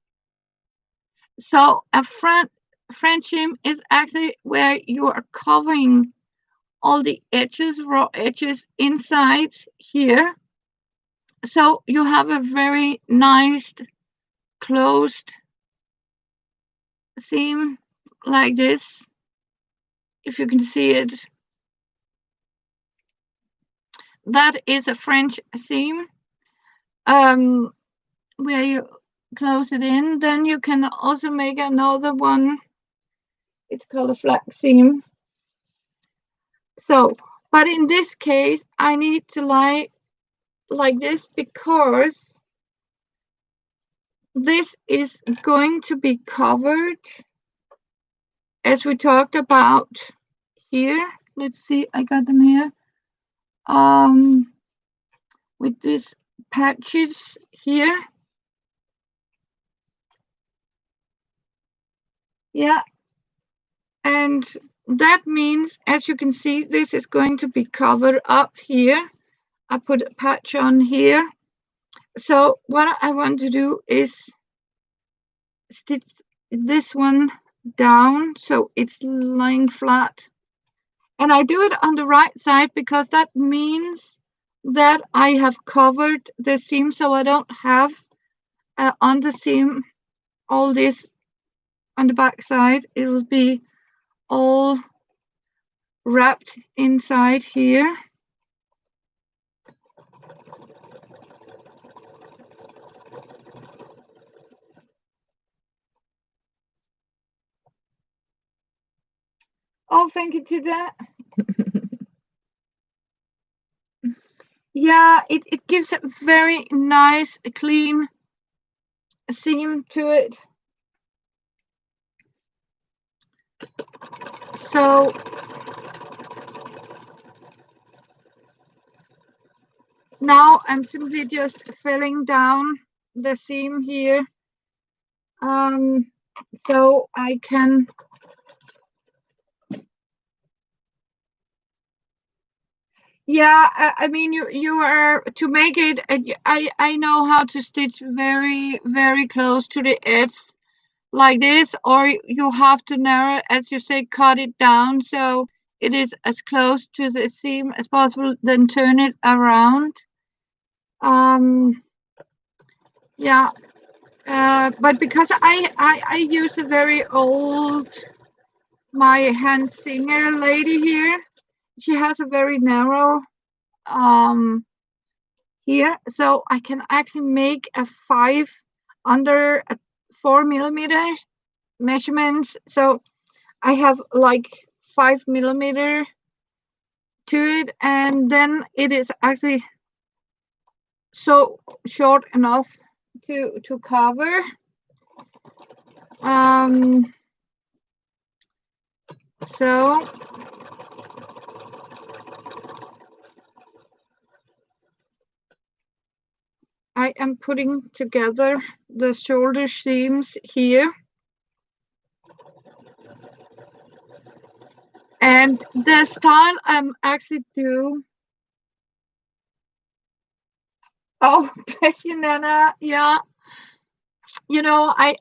So a French seam is actually where you are covering all the edges, raw edges inside here. So you have a very nice closed seam like this, if you can see it. That is a French seam where you close it in. Then you can also make another one. It's called a flat seam. So, but in this case, I need to lie like this because this is going to be covered, as we talked about here. Let's see, I got them here. With these patches here. Yeah. And that means, as you can see, this is going to be covered up here. I put a patch on here. So what I want to do is stitch this one down so it's lying flat. And I do it on the right side because that means that I have covered the seam, so I don't have on the seam all this on the back side. It will be all wrapped inside here. Oh, thank you to that. Yeah, it gives a very nice, clean seam to it. So now I'm simply just filling down the seam here. So I can. Yeah, I mean, you are to make it. I know how to stitch very close to the edge like this, or you have to narrow, as you say, cut it down so it is as close to the seam as possible. Then turn it around. Yeah, but because I use a very old my hand singer lady here. She has a very narrow here, so I can actually make a 5 under a 4mm measurements. So I have like 5mm to it, and then it is actually so short enough to cover. So I am putting together the shoulder seams here. And the style I'm actually do. Oh, bless you, Nana. Yeah.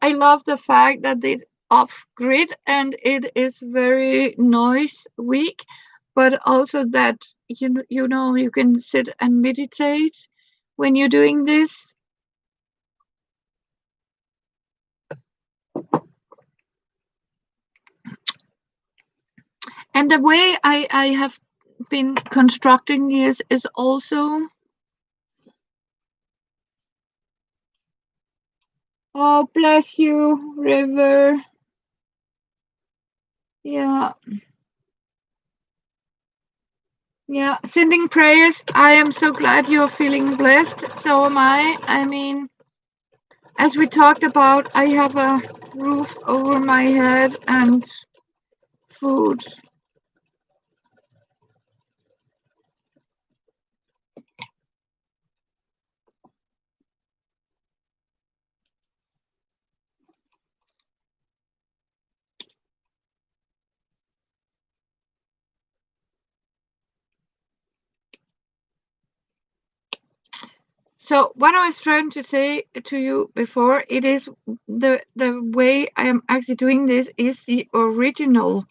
I love the fact that it's off grid and it is very noise weak, but also that you can sit and meditate when you're doing this. And the way I have been constructing this is also. Oh, bless you, River. Yeah. Yeah, sending prayers. I am so glad you're feeling blessed. So am I. I mean, as we talked about, I have a roof over my head and food. So what I was trying to say to you before, it is the way I am actually doing this is the original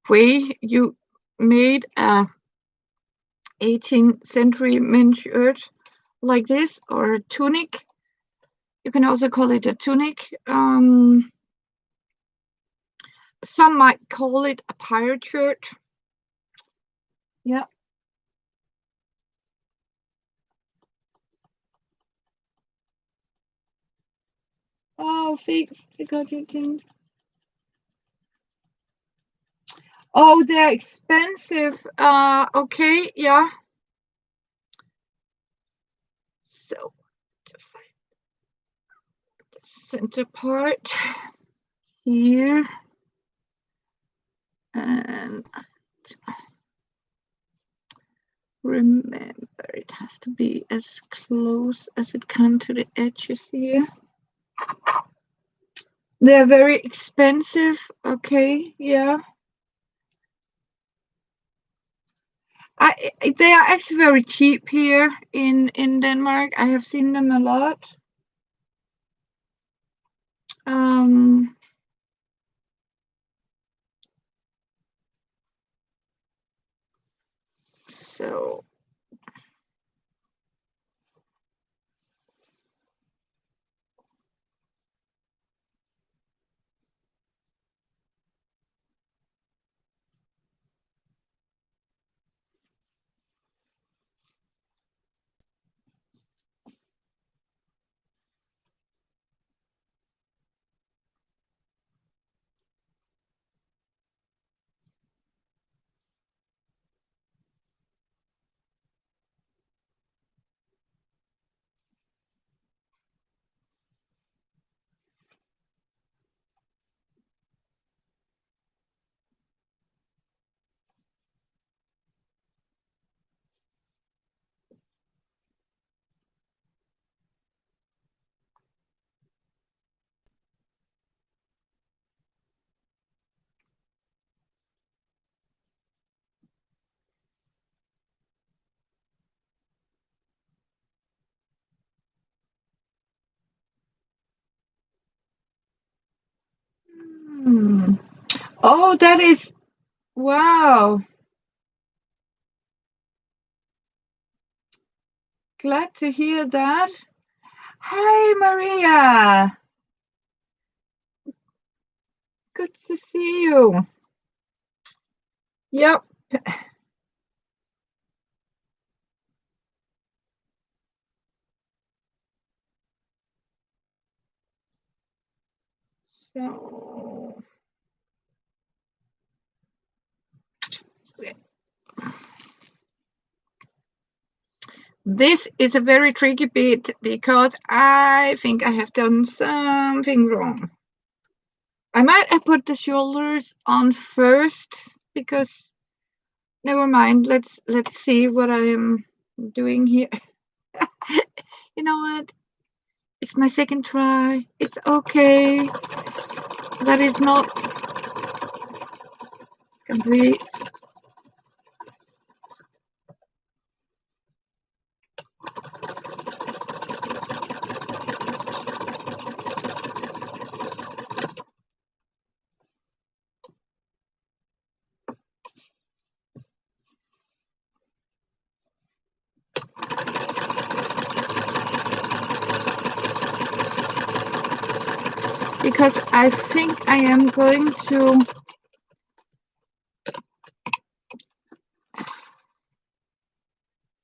way you made a 18th century men's shirt like this, or a tunic. You can also call it a tunic. Some might call it a pirate shirt. Yeah. Oh, fixed. I got your things. Oh, they're expensive. Okay, yeah. So to find the center part here, and remember it has to be as close as it can to the edges here. They're very expensive. Okay, yeah. They are actually very cheap here in Denmark. I have seen them a lot. Um, so hmm. Oh, that is wow. Glad to hear that. Hi, Maria. Good to see you. Yep. So this is a very tricky bit because I think I have done something wrong. I might have put the shoulders on first because never mind. Let's see what I am doing here. You know what? It's my second try. It's okay. That is not complete. Because I think I am going to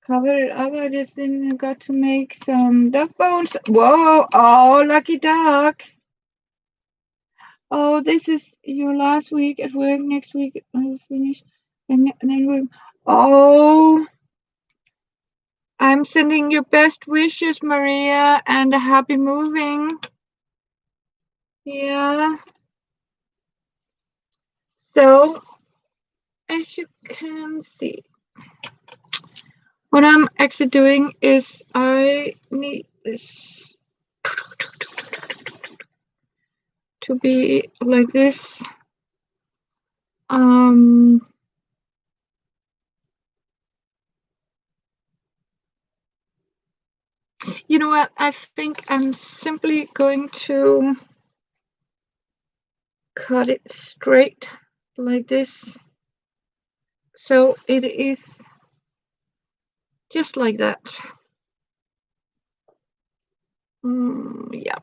cover it up. I just didn't got to make some duck bones. Whoa! Oh, lucky duck! Oh, this is your last week at work. Next week I'll finish, and then we. Oh, I'm sending you best wishes, Maria, and a happy moving. Yeah. So, as you can see, what I'm actually doing is I need this to be like this. Um, you know what? I think I'm simply going to cut it straight like this. So it is just like that. Yeah.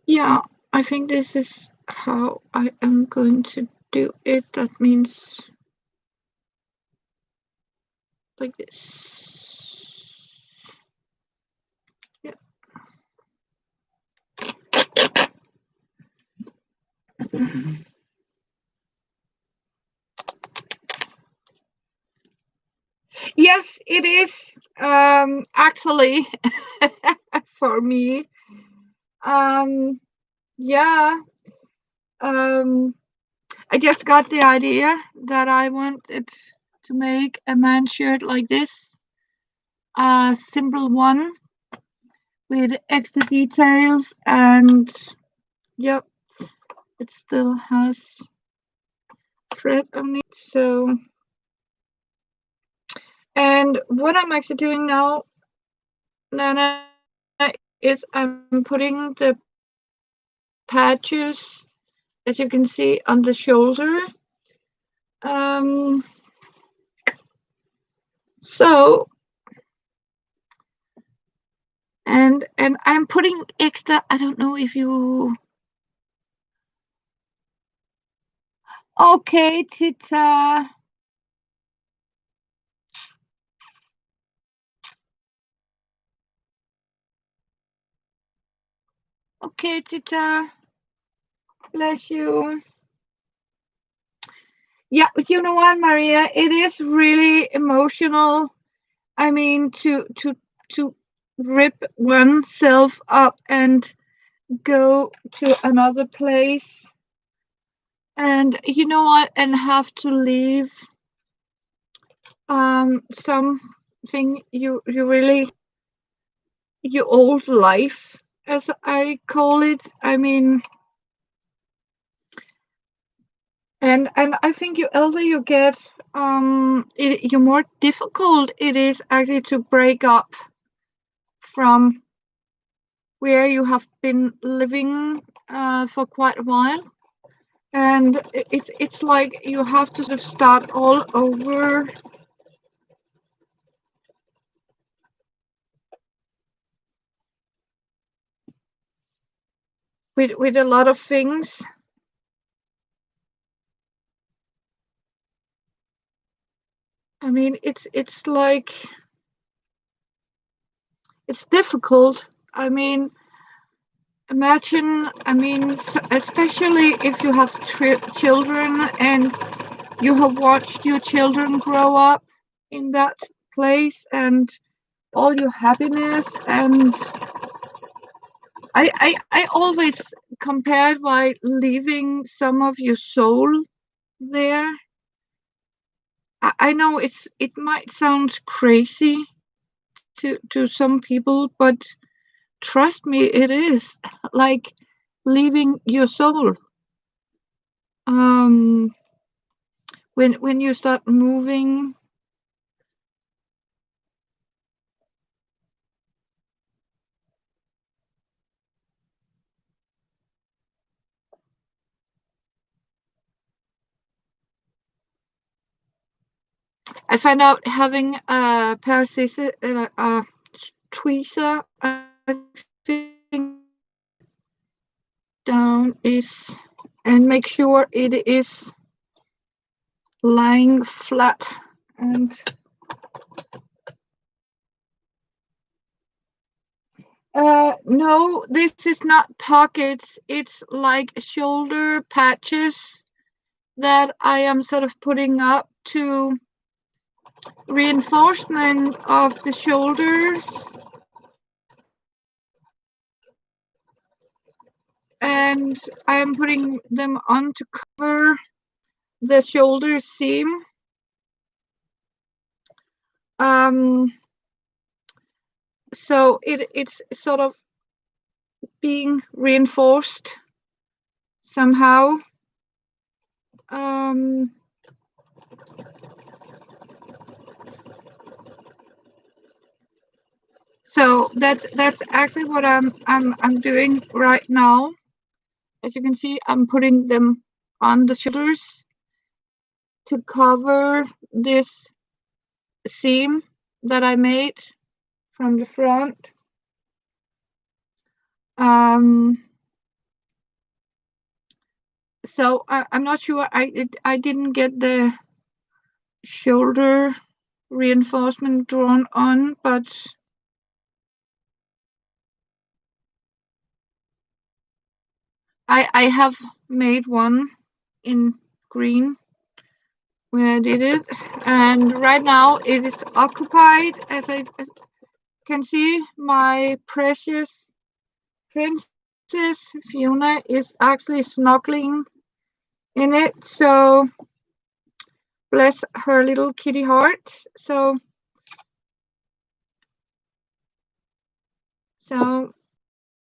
Yeah, I think this is how I am going to do it. That means like this. Yeah. Yes, it is actually for me. Um, yeah. Um, I just got the idea that I wanted to make a man shirt like this, a simple one with extra details, and yep, it still has thread on it. So, and what I'm actually doing now, Nana, is I'm putting the patches, as you can see, on the shoulder. Um, so, and I'm putting extra. I don't know if you. Okay, Tita. Okay, Tita. Bless you. Yeah, you know what, Maria? It is really emotional. I mean, to rip oneself up and go to another place, and you know what, and have to leave something you really your old life, as I call it. I mean, and I think you elder you get, you more difficult it is actually to break up from where you have been living for quite a while, and it's like you have to sort of start all over with a lot of things. I mean, it's like it's difficult. I mean, imagine. I mean, especially if you have children and you have watched your children grow up in that place, and all your happiness. And I always compared by leaving some of your soul there. I know it might sound crazy to some people, but trust me, it is like leaving your soul. Um, when you start moving, I find out having a paralysis, tweezer, I think down is, and make sure it is lying flat. And no, this is not pockets. It's like shoulder patches that I am sort of putting up to reinforcement of the shoulders, and I am putting them on to cover the shoulder seam. Um, so it's sort of being reinforced somehow. Um, so that's actually what I'm doing right now. As you can see, I'm putting them on the shoulders to cover this seam that I made from the front. Um, so I'm not sure. I didn't get the shoulder reinforcement drawn on, but I have made one in green where I did it, and right now it is occupied. As I can see, my precious princess Fiona is actually snuggling in it. So bless her little kitty heart. So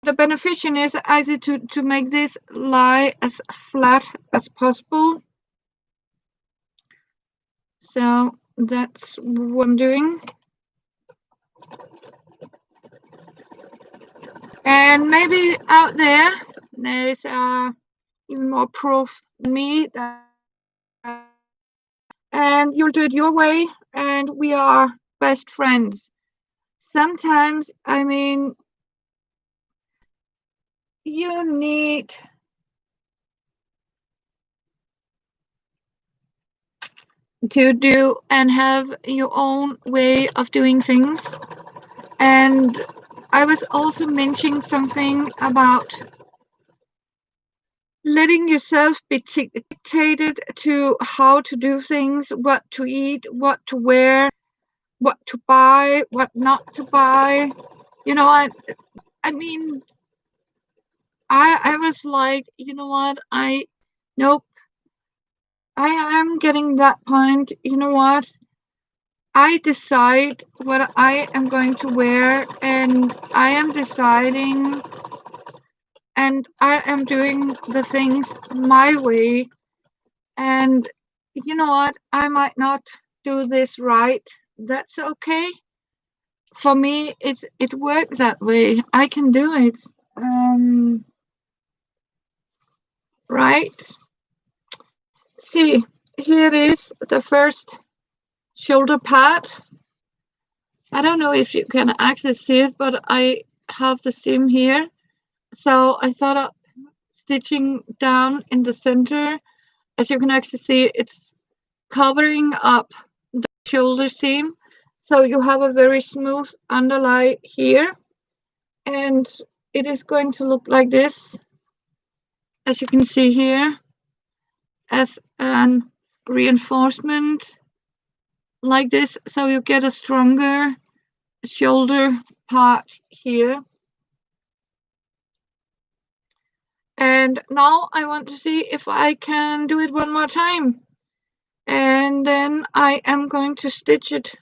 the beneficial is actually to make this lie as flat as possible. So that's what I'm doing. And maybe out there's even more proof than me that, and you'll do it your way, and we are best friends. Sometimes, I mean, you need to do and have your own way of doing things. And I was also mentioning something about letting yourself be dictated to how to do things, what to eat, what to wear, what to buy, what not to buy. You know, I mean, I was like, you know what? Nope. I am getting that point. You know what? I decide what I am going to wear, and I am deciding, and I am doing the things my way. And you know what? I might not do this right. That's okay. For me, it worked that way. I can do it. Um, right. See, here is the first shoulder pad. I don't know if you can access it, but I have the seam here. So I thought of stitching down in the center. As you can actually see, it's covering up the shoulder seam. So you have a very smooth underlay here. And it is going to look like this, as you can see here, as an reinforcement like this. So you get a stronger shoulder part here. And now I want to see if I can do it one more time. And then I am going to stitch it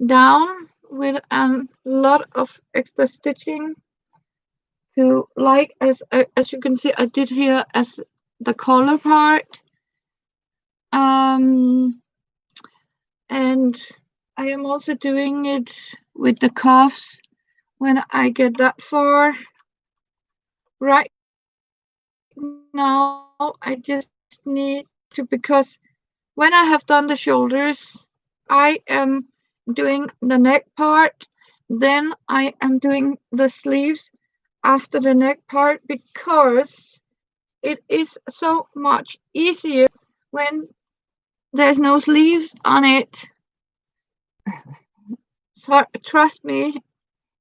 down with a lot of extra stitching to, like, as you can see, I did here as the collar part. And I am also doing it with the cuffs when I get that far. Right now, I just need to, because when I have done the shoulders, I am doing the neck part, then I am doing the sleeves after the neck part, because it is so much easier when there's no sleeves on it. So trust me,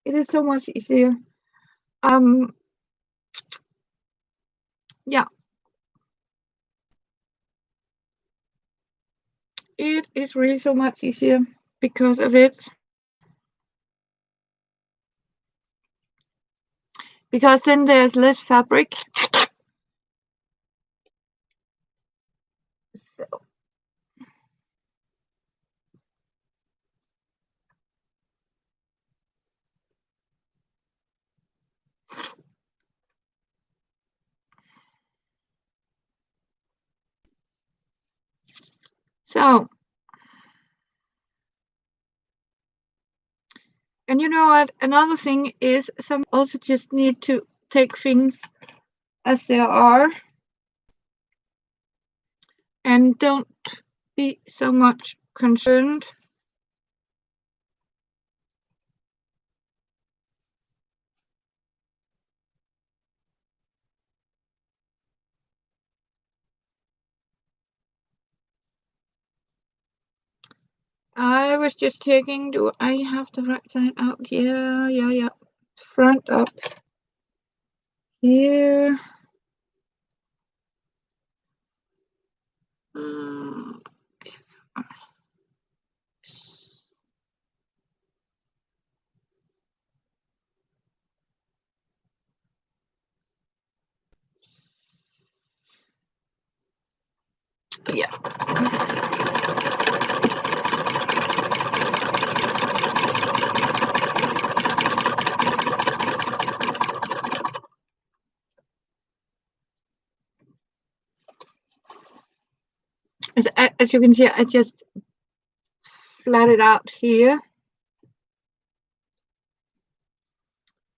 it is so much easier. Yeah, it is really so much easier because of it. Because then there's less fabric. So, and you know what? Another thing is, some also just need to take things as they are and don't be so much concerned. I was just checking, do I have the right side out? Yeah. Front up here. Yeah. As you can see, I just flat it out here.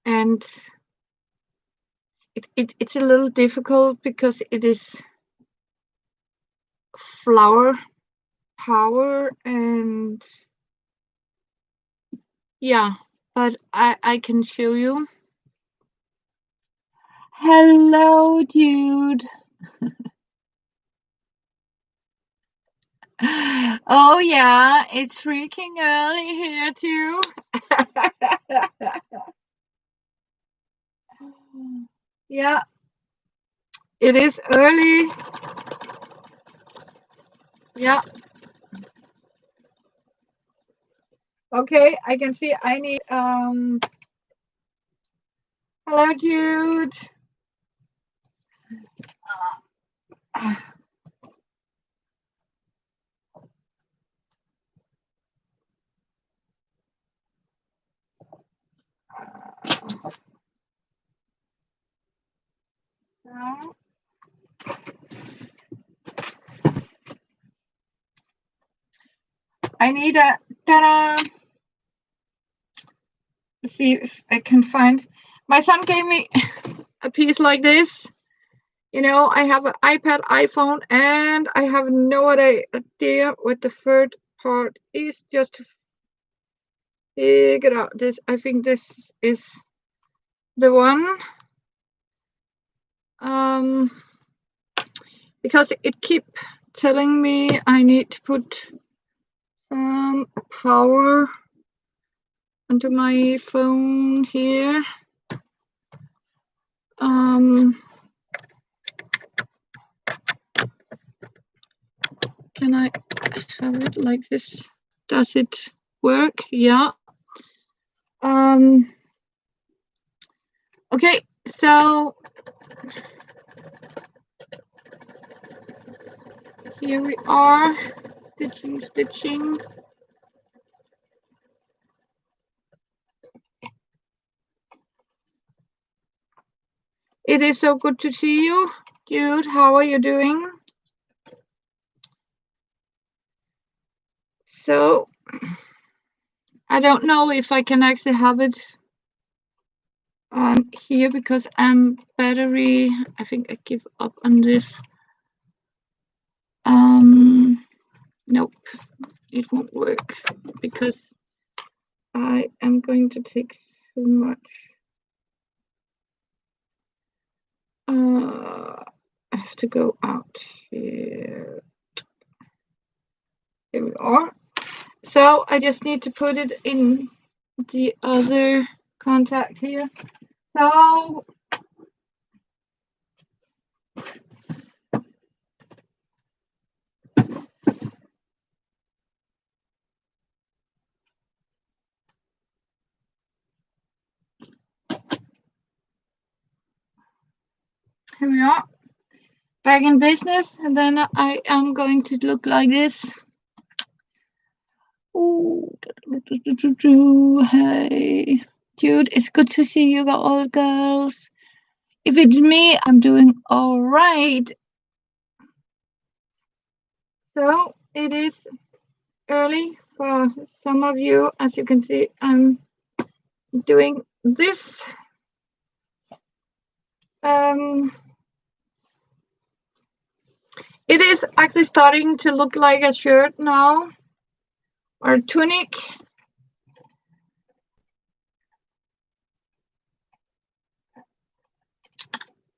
And it's a little difficult because it is flower power, and yeah, but I can show you. Hello, dude. Oh yeah, it's freaking early here too. Yeah, it is early. Yeah. Okay, I can see I need hello, Jude. So, I need a ta-da. Let's see if I can find. My son gave me a piece like this. You know, I have an iPad, iPhone, and I have no idea what the third part is. Just to figure out this. I think this is the one. Because it keep telling me I need to put some power onto my phone here. Can I have it like this? Does it work? Yeah. Um, okay, so here we are, stitching, stitching. It is so good to see you, Jude. How are you doing? So, I don't know if I can actually have it on here because I'm battery. I think I give up on this. Nope, it won't work because I am going to take so much. I have to go out here. Here we are. So I just need to put it in the other contact here. So here we are, back in business, and then I am going to look like this. Ooh, hey, Jude, it's good to see you all girls. If it's me, I'm doing all right. So it is early for some of you. As you can see, I'm doing this. It is actually starting to look like a shirt now, or a tunic.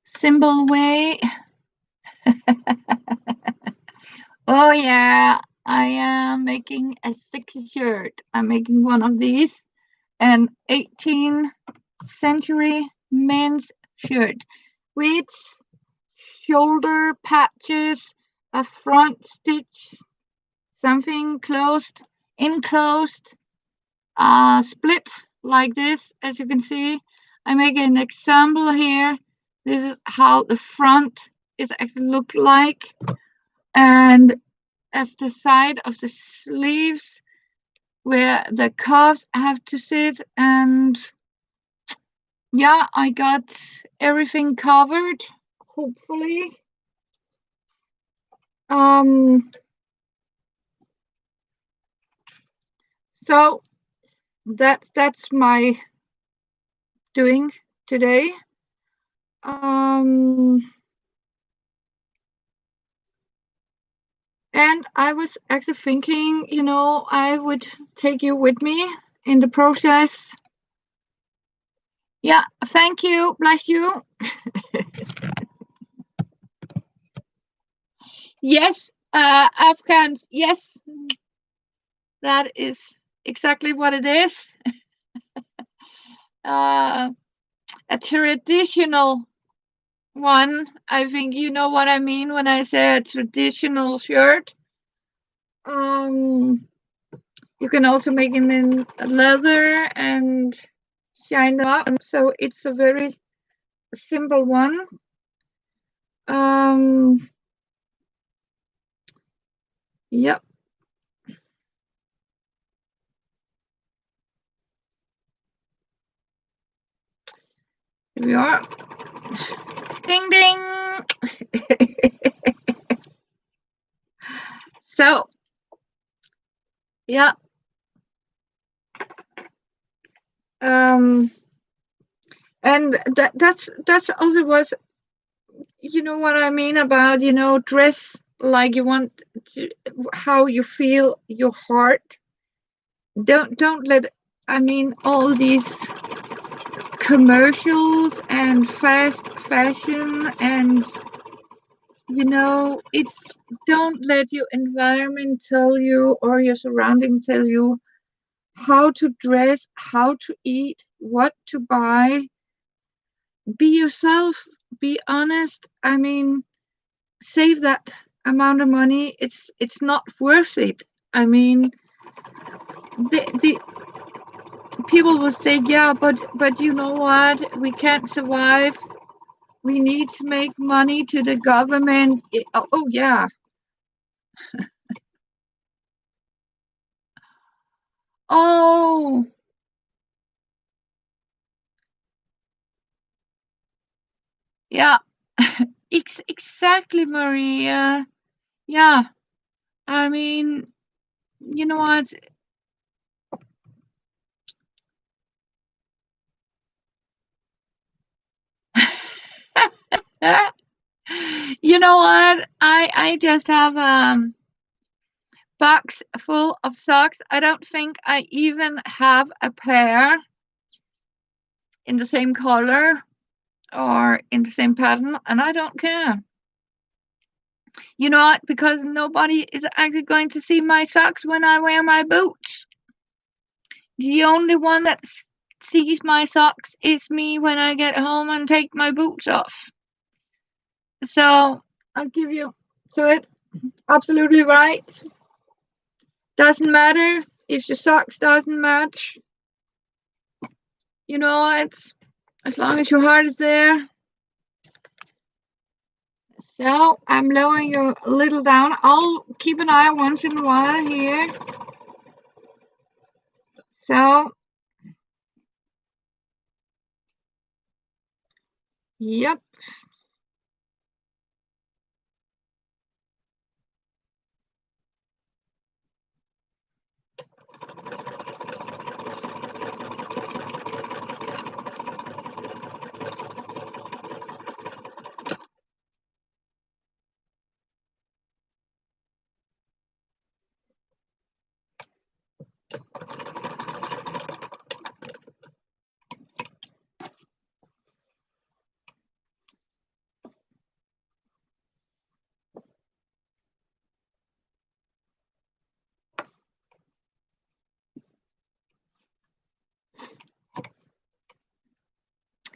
Simple way. Oh yeah, I am making a sexy shirt. I'm making one of these, an 18th century men's shirt with shoulder patches, a front stitch, something closed, enclosed, split like this. As you can see, I make an example here. This is how the front is actually look like, and as the side of the sleeves where the cuffs have to sit. And yeah, I got everything covered, hopefully. So that's my doing today. And I was actually thinking, I would take you with me in the process. Yeah, thank you. Bless you. Yes, Afghans. Yes, that is exactly what it is. A traditional one. I think you know what I mean when I say a traditional shirt. You can also make them in leather and shine them up. So it's a very simple one. Yep. Here we are. Ding ding. So, yeah. And that's also was, you know what I mean about, dress like you want to, how you feel your heart. Don't let, I mean, all these commercials and fast fashion and, it's, don't let your environment tell you or your surrounding tell you how to dress, how to eat, what to buy. Be yourself, be honest. I mean, save that amount of money. It's not worth it. I mean, the people will say, yeah, but you know what? We can't survive. We need to make money to the government. Oh yeah. Oh, yeah. Exactly, Maria. Yeah. I mean, you know what? You know what? I just have box full of socks. I don't think I even have a pair in the same color or in the same pattern, and I don't care. You know what? Because nobody is actually going to see my socks when I wear my boots. The only one that sees my socks is me when I get home and take my boots off. So I'll give you to it. Absolutely right. Doesn't matter if your socks doesn't match. You know, it's as long as your heart is there. So I'm lowering you a little down. I'll keep an eye once in a while here. So, yep.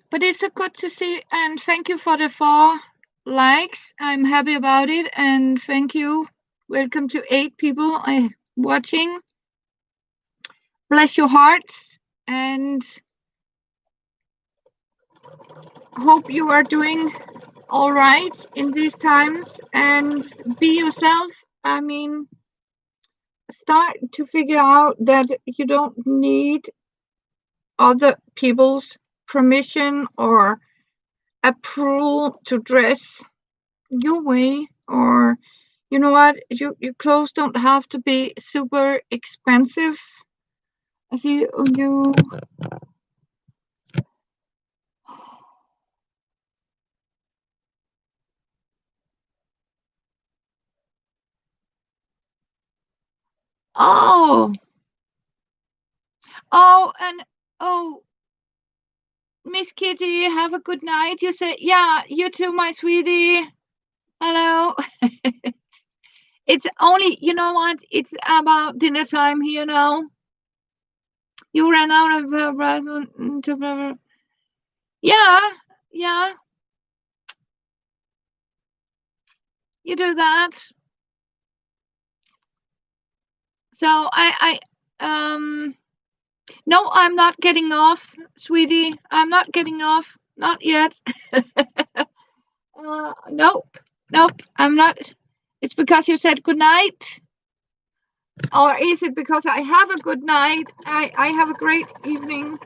But it's so good to see, and thank you for the 4 likes. I'm happy about it, and thank you. Welcome to 8 people watching. Bless your hearts, and hope you are doing all right in these times. And be yourself. I mean, start to figure out that you don't need other people's permission or approval to dress your way, or you know what, your clothes don't have to be super expensive. I see you. Oh, oh, and oh, Miss Kitty, have a good night. You said, yeah, you too, my sweetie. Hello. It's only, you know what, it's about dinner time here now. You ran out of rice. Yeah, yeah, you do that. So no, I'm not getting off, sweetie. I'm not getting off. Not yet. Nope. Nope. I'm not. It's because you said good night. Or is it because I have a good night? I have a great evening.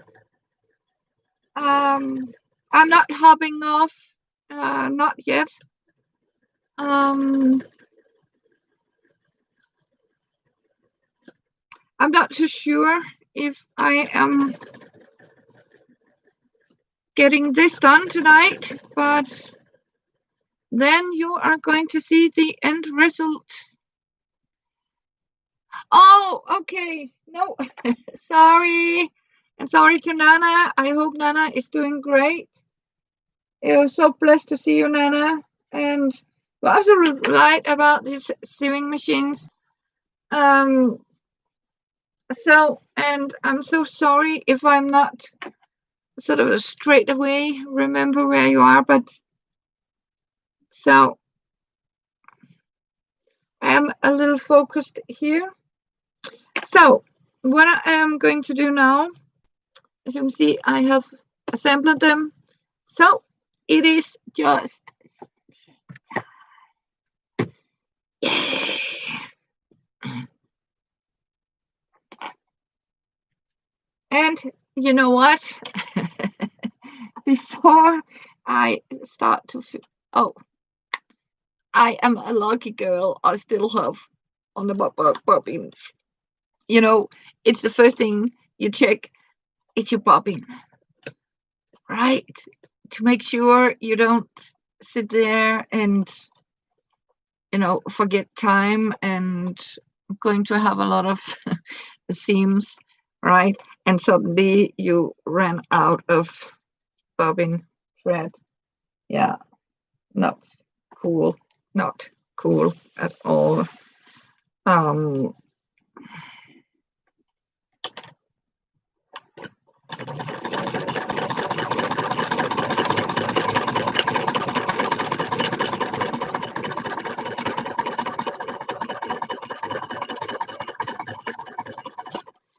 I'm not hopping off. Not yet. I'm not too sure if I am getting this done tonight, but then you are going to see the end result. Oh, okay. No, sorry. And sorry to Nana. I hope Nana is doing great. It was so blessed to see you, Nana. And you're absolutely right about these sewing machines. Um, and I'm so sorry if I'm not sort of straight away remember where you are, but so I am a little focused here. So what I am going to do now As you can see, I have assembled them. So it is just, yeah. And you know what? Before I start to feel, oh, I am a lucky girl. I still have on the bobbins. You know, it's the first thing you check. It's your bobbin, right? To make sure you don't sit there and forget time and going to have a lot of seams, right? And suddenly you ran out of bobbin thread. Yeah, not cool. Not cool at all. Um,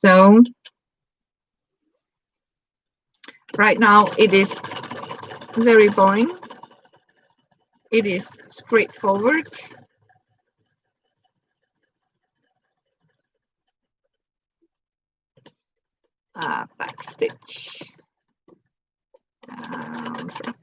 so right now it is very boring. It is straightforward. Back stitch down front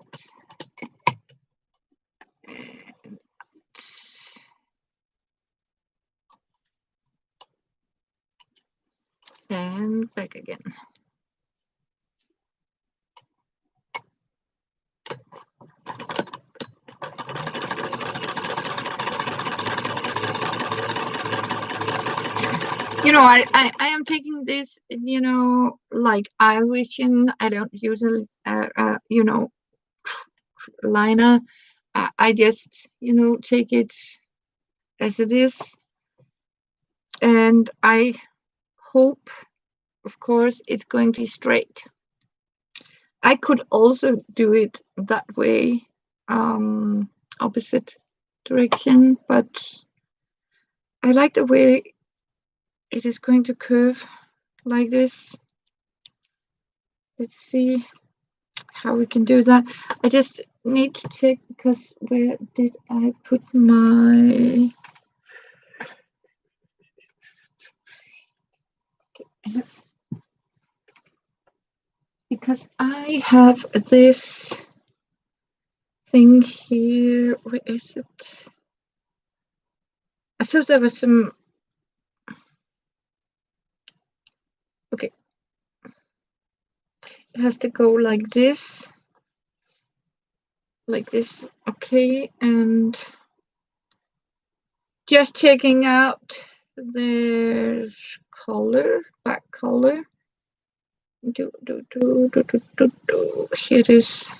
and back again. I am taking this, like eye vision. I don't use a liner. I just, take it as it is. And I hope, of course, it's going to be straight. I could also do it that way, opposite direction, but I like the way it is going to curve like this. Let's see how we can do that. I just need to check, because where did I put my because I have this thing here. Where is it? I thought there was some. Okay, it has to go like this. Like this. Okay, and just checking out the color, back color. Here it is.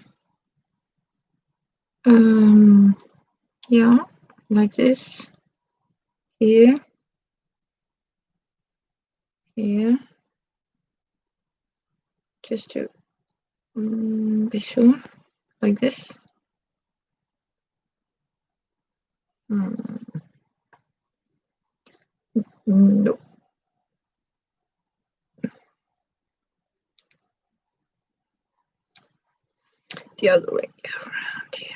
Yeah, like this. Here, here, just to be sure, like this. No, the other way around here.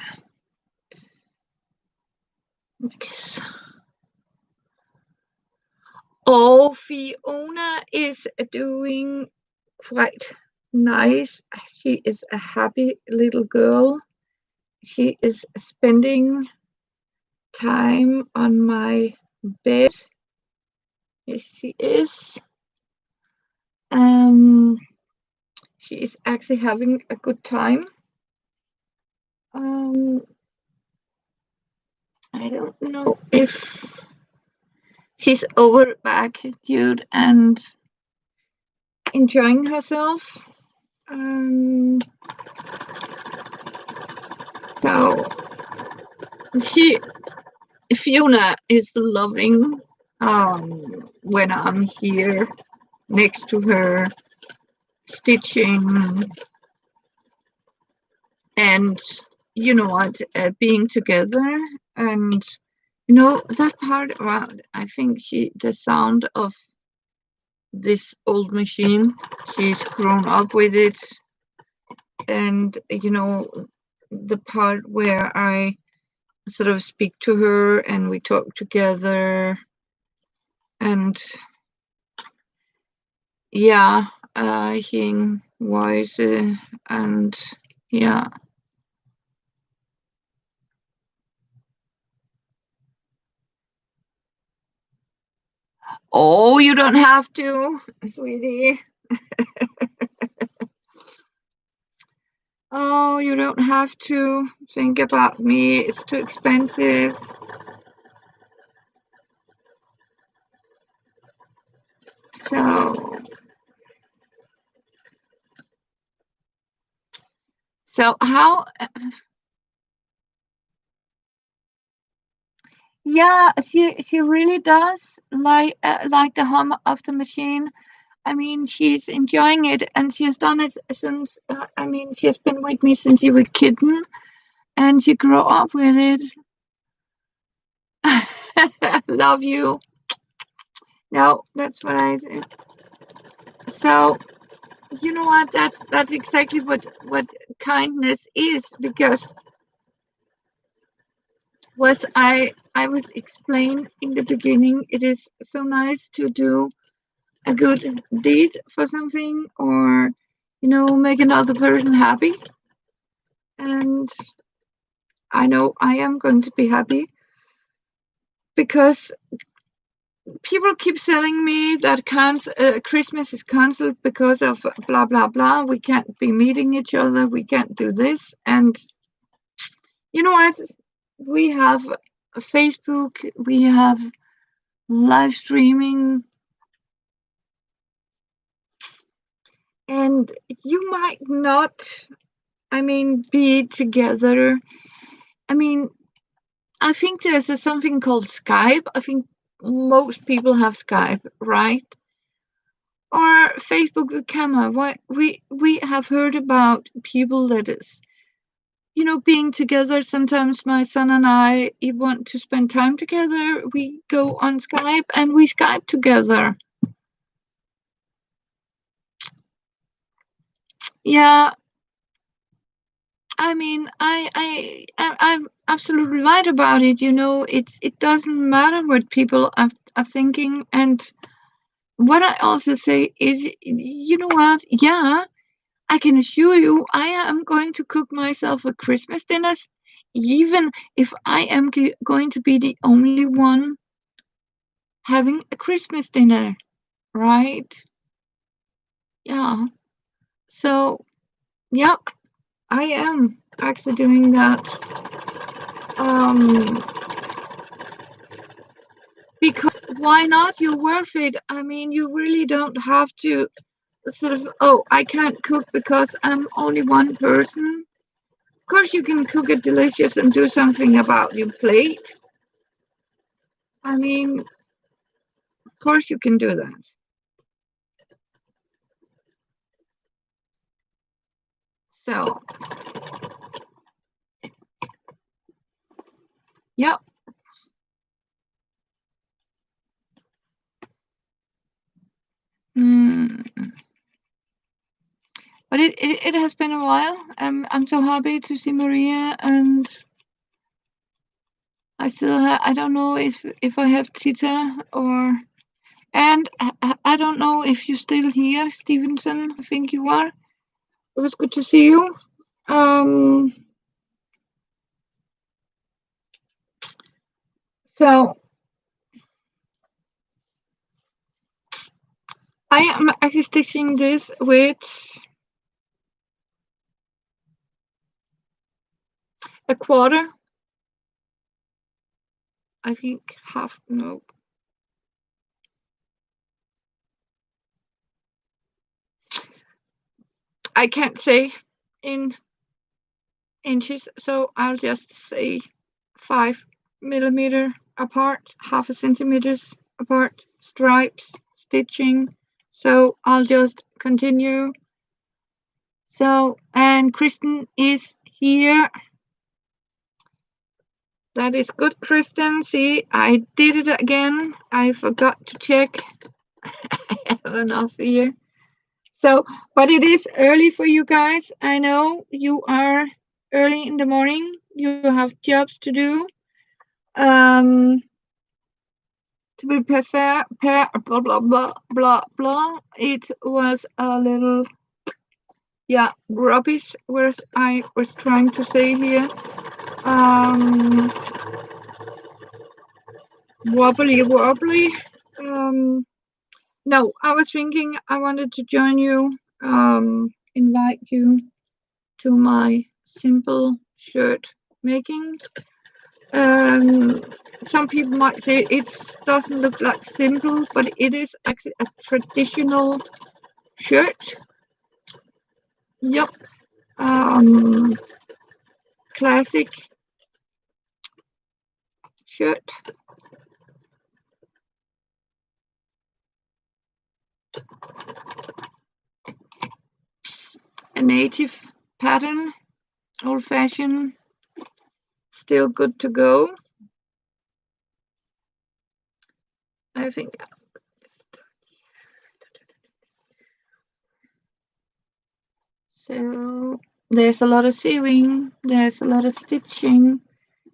Mix. Oh, Fiona is doing quite nice. She is a happy little girl. She is spending time on my bed. Yes, she is. She is actually having a good time. I don't know if she's over back, dude, and enjoying herself. So Fiona is loving when I'm here next to her stitching, and what, being together, and that part around. I think the sound of this old machine. She's grown up with it, and the part where I sort of speak to her and we talk together, and yeah, hearing voice, and yeah. Oh, you don't have to, sweetie. Oh, you don't have to think about me. It's too expensive. So, so how? Yeah, she really does like the hum of the machine. I mean, she's enjoying it, and she has done it since. I mean, she has been with me since she was a kitten, and she grew up with it. Love you. No, that's what I said. So you know what? That's exactly what kindness is, because was I was explained in the beginning. It is so nice to do a good deed for something, or make another person happy, and I know I am going to be happy, because people keep telling me that Christmas is cancelled because of blah blah blah. We can't be meeting each other. We can't do this. And you know what? We have Facebook. We have live streaming, and you might not. I mean, be together. I mean, I think there's something called Skype. I think most people have Skype, right? Or Facebook with camera. What we have heard about people that is, being together. Sometimes my son and I want to spend time together. We go on Skype and we Skype together. Yeah, I mean, I'm absolutely right about it. It doesn't matter what people are thinking. And what I also say is, you know what? Yeah, I can assure you, I am going to cook myself a Christmas dinners, even if I am going to be the only one having a Christmas dinner, right? Yeah. So, yeah, I am actually doing that. Um, because why not? You're worth it. I mean, you really don't have to sort of, oh, I can't cook because I'm only one person. Of course, you can cook it delicious and do something about your plate. I mean, of course, you can do that. So, yeah. Mm. But it has been a while. I'm so happy to see Maria, and I don't know if I have Tita, or and I don't know if you're still here, Stevenson. I think you are. It was good to see you. Um. So I am actually stitching this with a quarter. I think half. No, I can't say in inches, so I'll just say 5 millimeter apart, half a centimeters apart, stripes, stitching. So I'll just continue. So, and Kristen is here. That is good, Kristen. See, I did it again. I forgot to check. enough here. So, but it is early for you guys. I know you are early in the morning. You have jobs to do. Um, to be blah blah blah blah blah. It was a little, yeah, rubbish. Whereas I was trying to say here, um, wobbly. Um, no, I was thinking I wanted to join you. Invite you to my simple shirt making. Um, some people might say it doesn't look like simple, but it is actually a traditional shirt. Yep. Um, classic shirt. A native pattern, old fashioned, still good to go. I think. So there's a lot of sewing, there's a lot of stitching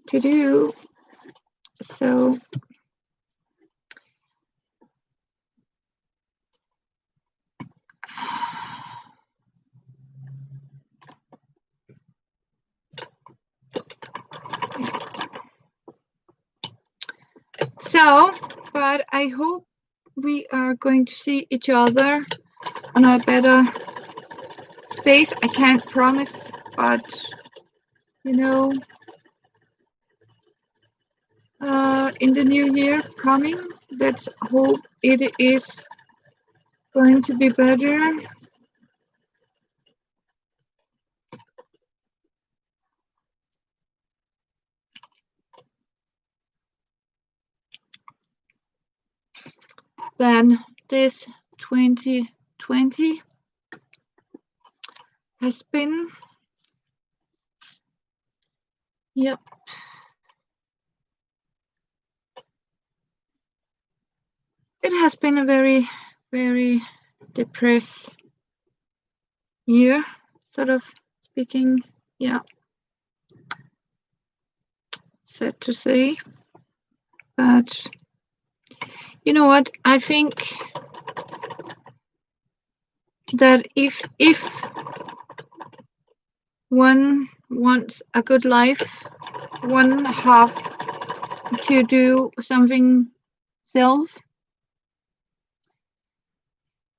to do. So so, but I hope we are going to see each other on a better space. I can't promise, but you know, in the new year coming, let's hope it is going to be better. Than this 2020 has been. Yep. It has been a very, very depressed year, sort of speaking. Yeah, sad to say. But you know what? I think that if one wants a good life, one have to do something self.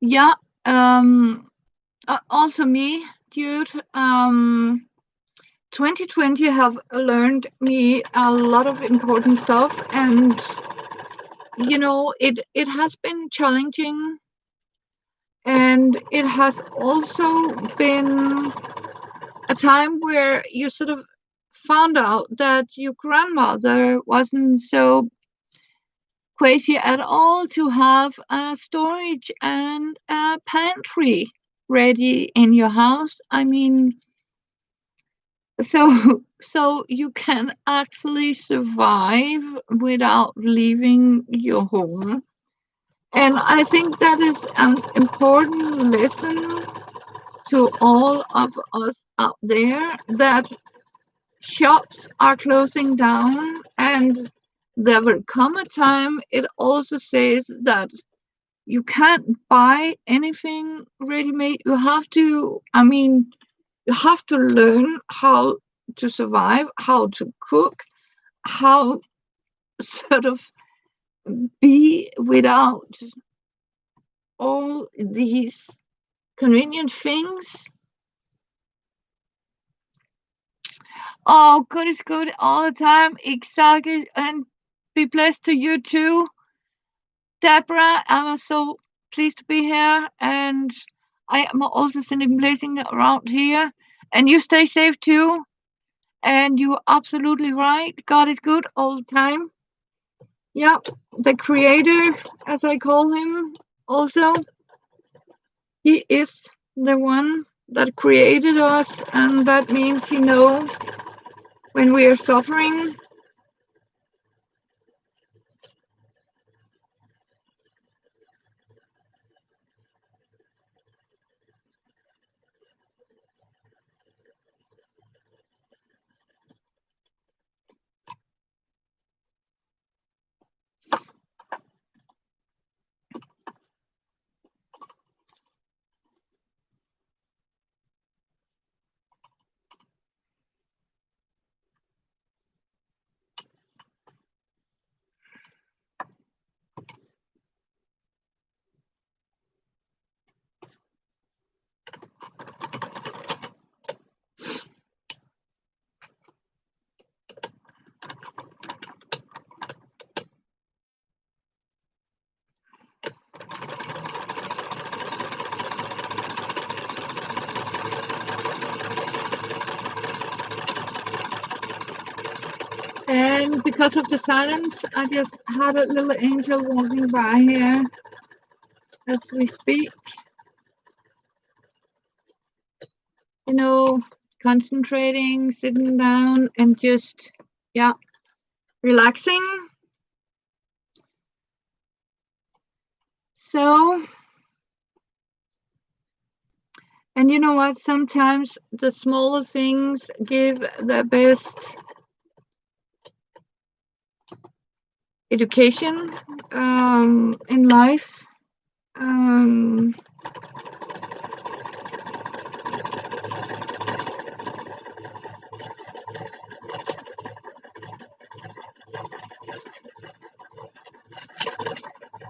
Yeah. Also me, dude. 2020 have learned me a lot of important stuff, and it has been challenging, and it has also been a time where you sort of found out that your grandmother wasn't so crazy at all to have a storage and a pantry ready in your house. I mean, so you can actually survive without leaving your home. And I think that is an important lesson to all of us out there, that shops are closing down, and there will come a time, it also says that you can't buy anything ready made. You have to, I mean, you have to learn how to survive, how to cook, how sort of be without all these convenient things. Oh, good is good all the time. Exactly. And be blessed to you too, Deborah. I'm so pleased to be here. And I am also sending blessing around here. And you stay safe too. And you're absolutely right. God is good all the time. Yeah, the creator, as I call him, also, he is the one that created us, and that means he knows when we are suffering. and because of the silence, I just had a little angel walking by here as we speak. You know, concentrating, sitting down, and just, yeah, relaxing. So, and you know what? Sometimes the smaller things give the best education in life. Um,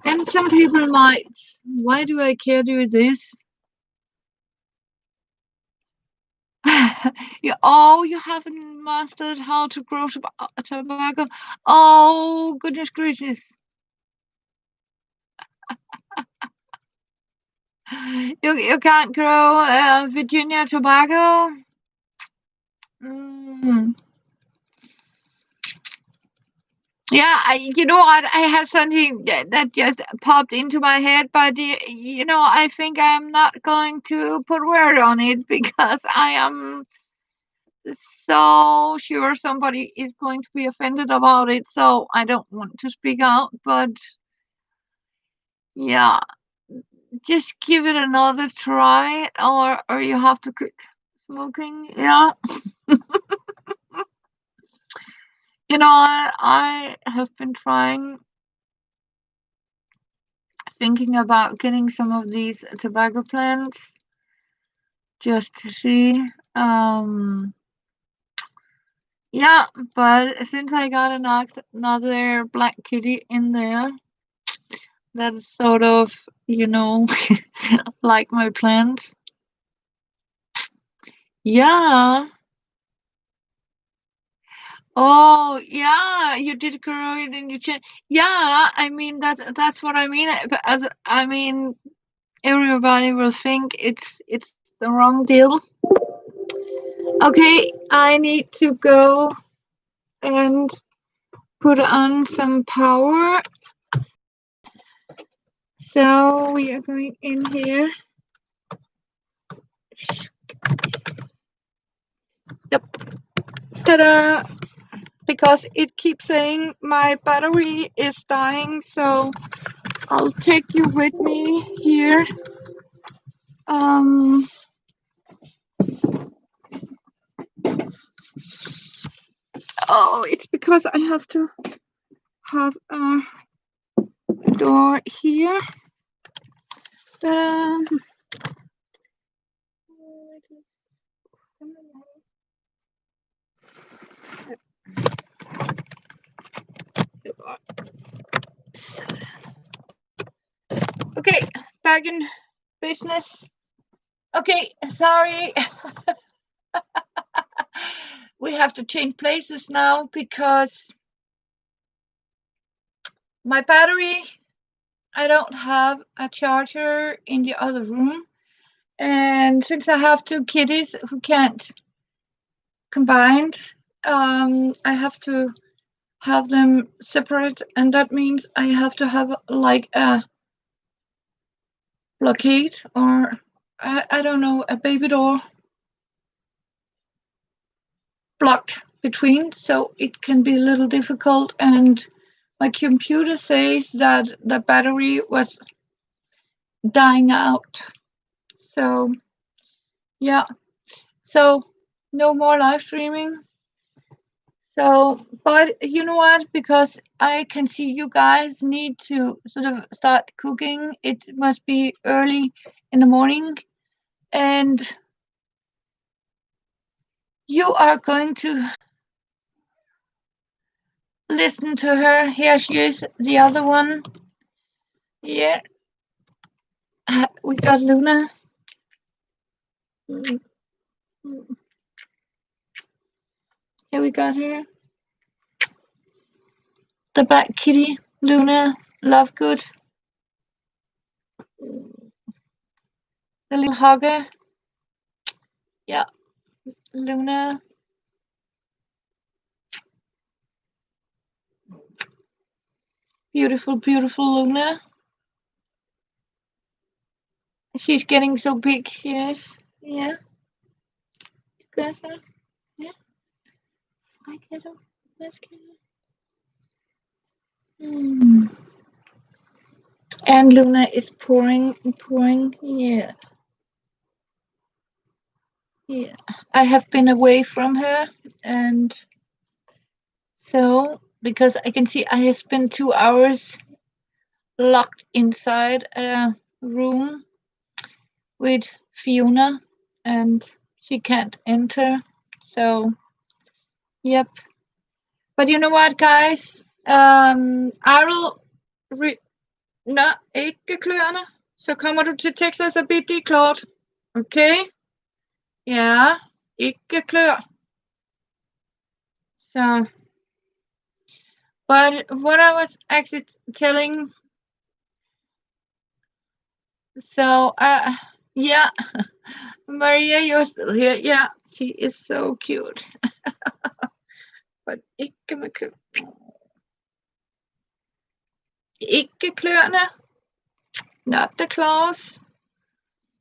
and some people might, why do I care to do this? You haven't mastered how to grow tobacco. Oh, goodness gracious. You can't grow Virginia tobacco. Mm. Yeah, you know what? I have something that just popped into my head, but I think I'm not going to put word on it because I am so sure somebody is going to be offended about it. So I don't want to speak out, but yeah, just give it another try, or you have to quit smoking. Yeah, I have been thinking about getting some of these tobacco plants just to see. Um, yeah, but since I got another black kitty in there, that's sort of, you know, like my plants. Yeah. Oh, yeah, you did grow it in your chin. Yeah, I mean that's what I mean. But as I mean, everybody will think it's the wrong deal. Okay, I need to go and put on some power. So we are going in here. Yep. Ta-da! Because it keeps saying my battery is dying, so I'll take you with me here. Um, oh, it's because I have to have a door here. Ta-da! Okay, back in business. Okay, sorry. We have to change places now because my battery, I don't have a charger in the other room. And since I have two kitties who can't combine, I have to have them separate. And that means I have to have like a blockade or I don't know, a baby door blocked between. So it can be a little difficult. And my computer says that the battery was dying out. So, yeah. So, no more live streaming. So, but you know what? Because I can see you guys need to sort of start cooking. It must be early in the morning. And you are going to listen to her. Here she is, the other one. Here, we got Luna. Here we got her. The black kitty, Luna, Lovegood. The little hugger. Yeah, Luna. Beautiful, beautiful Luna. She's getting so big, she is. Yeah. Because, yeah. I get her. Let's get her. And Luna is pouring, pouring. Yeah. Yeah. I have been away from her, and so because I can see I have spent 2 hours locked inside a room with Fiona, and she can't enter. So, yep. But you know what, guys? I will. Nå, ikke kløerne. Så kommer du til Texas og bliver de klart. Okay? Ja, ikke klør. So, but what I was actually telling, so, yeah, Maria, you're still here. Yeah, she is so cute. But ikke med klør. Ikke kløerne. Not the claws.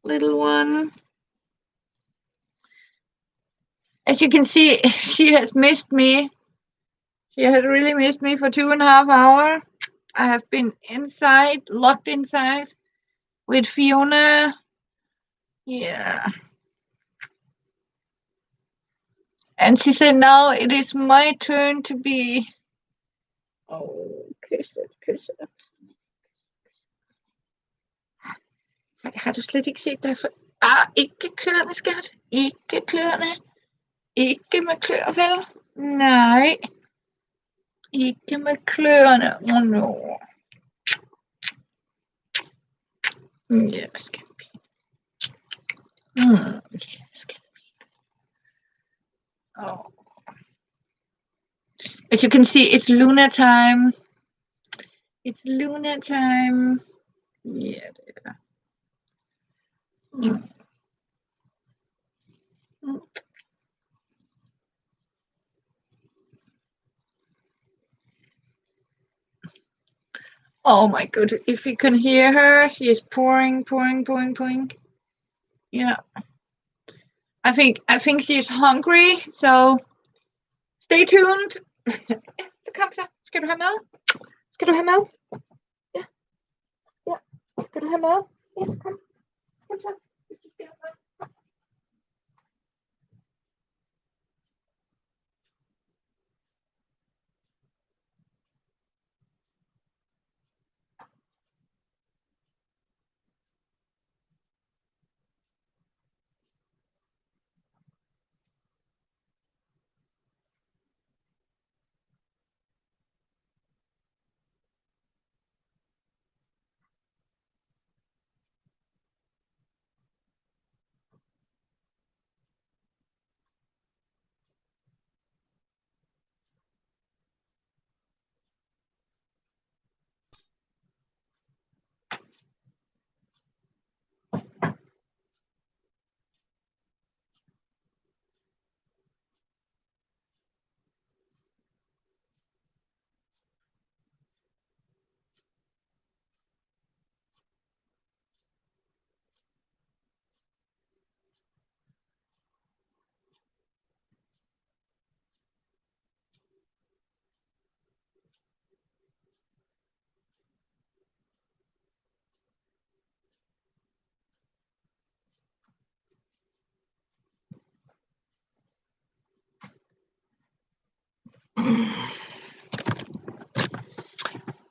Little one. As you can see, she has missed me. She has really missed me for 2.5 hours. I have been inside, locked inside with Fiona. Yeah. And she said, now it is my turn to be. Oh, kiss it, kiss it. Har du slet ikke set dig for... ikke kløerne, skat. Ikke kløerne. Ikke med klør, vel? Nej. Ikke med kløerne. Oh, no. Yes, can be. Yes, can be. Oh. As you can see, it's Luna time. It's Luna time. Yeah. Mm. Oh my god, if you can hear her, she is pouring, pouring, pouring, pouring. Yeah. I think she's hungry, so stay tuned. Så kom så. Skal du have mad? Skal du have mad? Ja. Ja. Skal du have mad? Yes, kom. Kom så.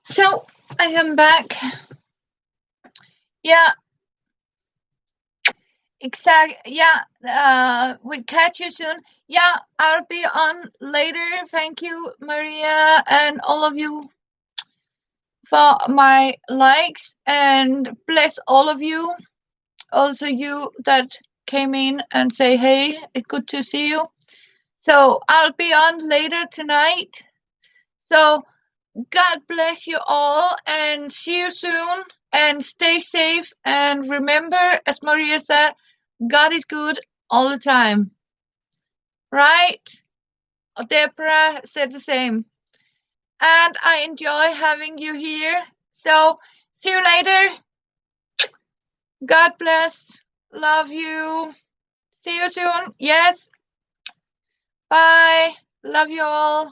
So I am back. Yeah. Exactly. Yeah. We'll catch you soon. Yeah, I'll be on later. Thank you, Maria, and all of you for my likes, and bless all of you. Also, you that came in and say, hey, it's good to see you. So I'll be on later tonight. So God bless you all and see you soon and stay safe. And remember, as Maria said, God is good all the time. Right? Deborah said the same. and I enjoy having you here. So see you later. God bless. Love you. See you soon. Yes. Bye. Love you all.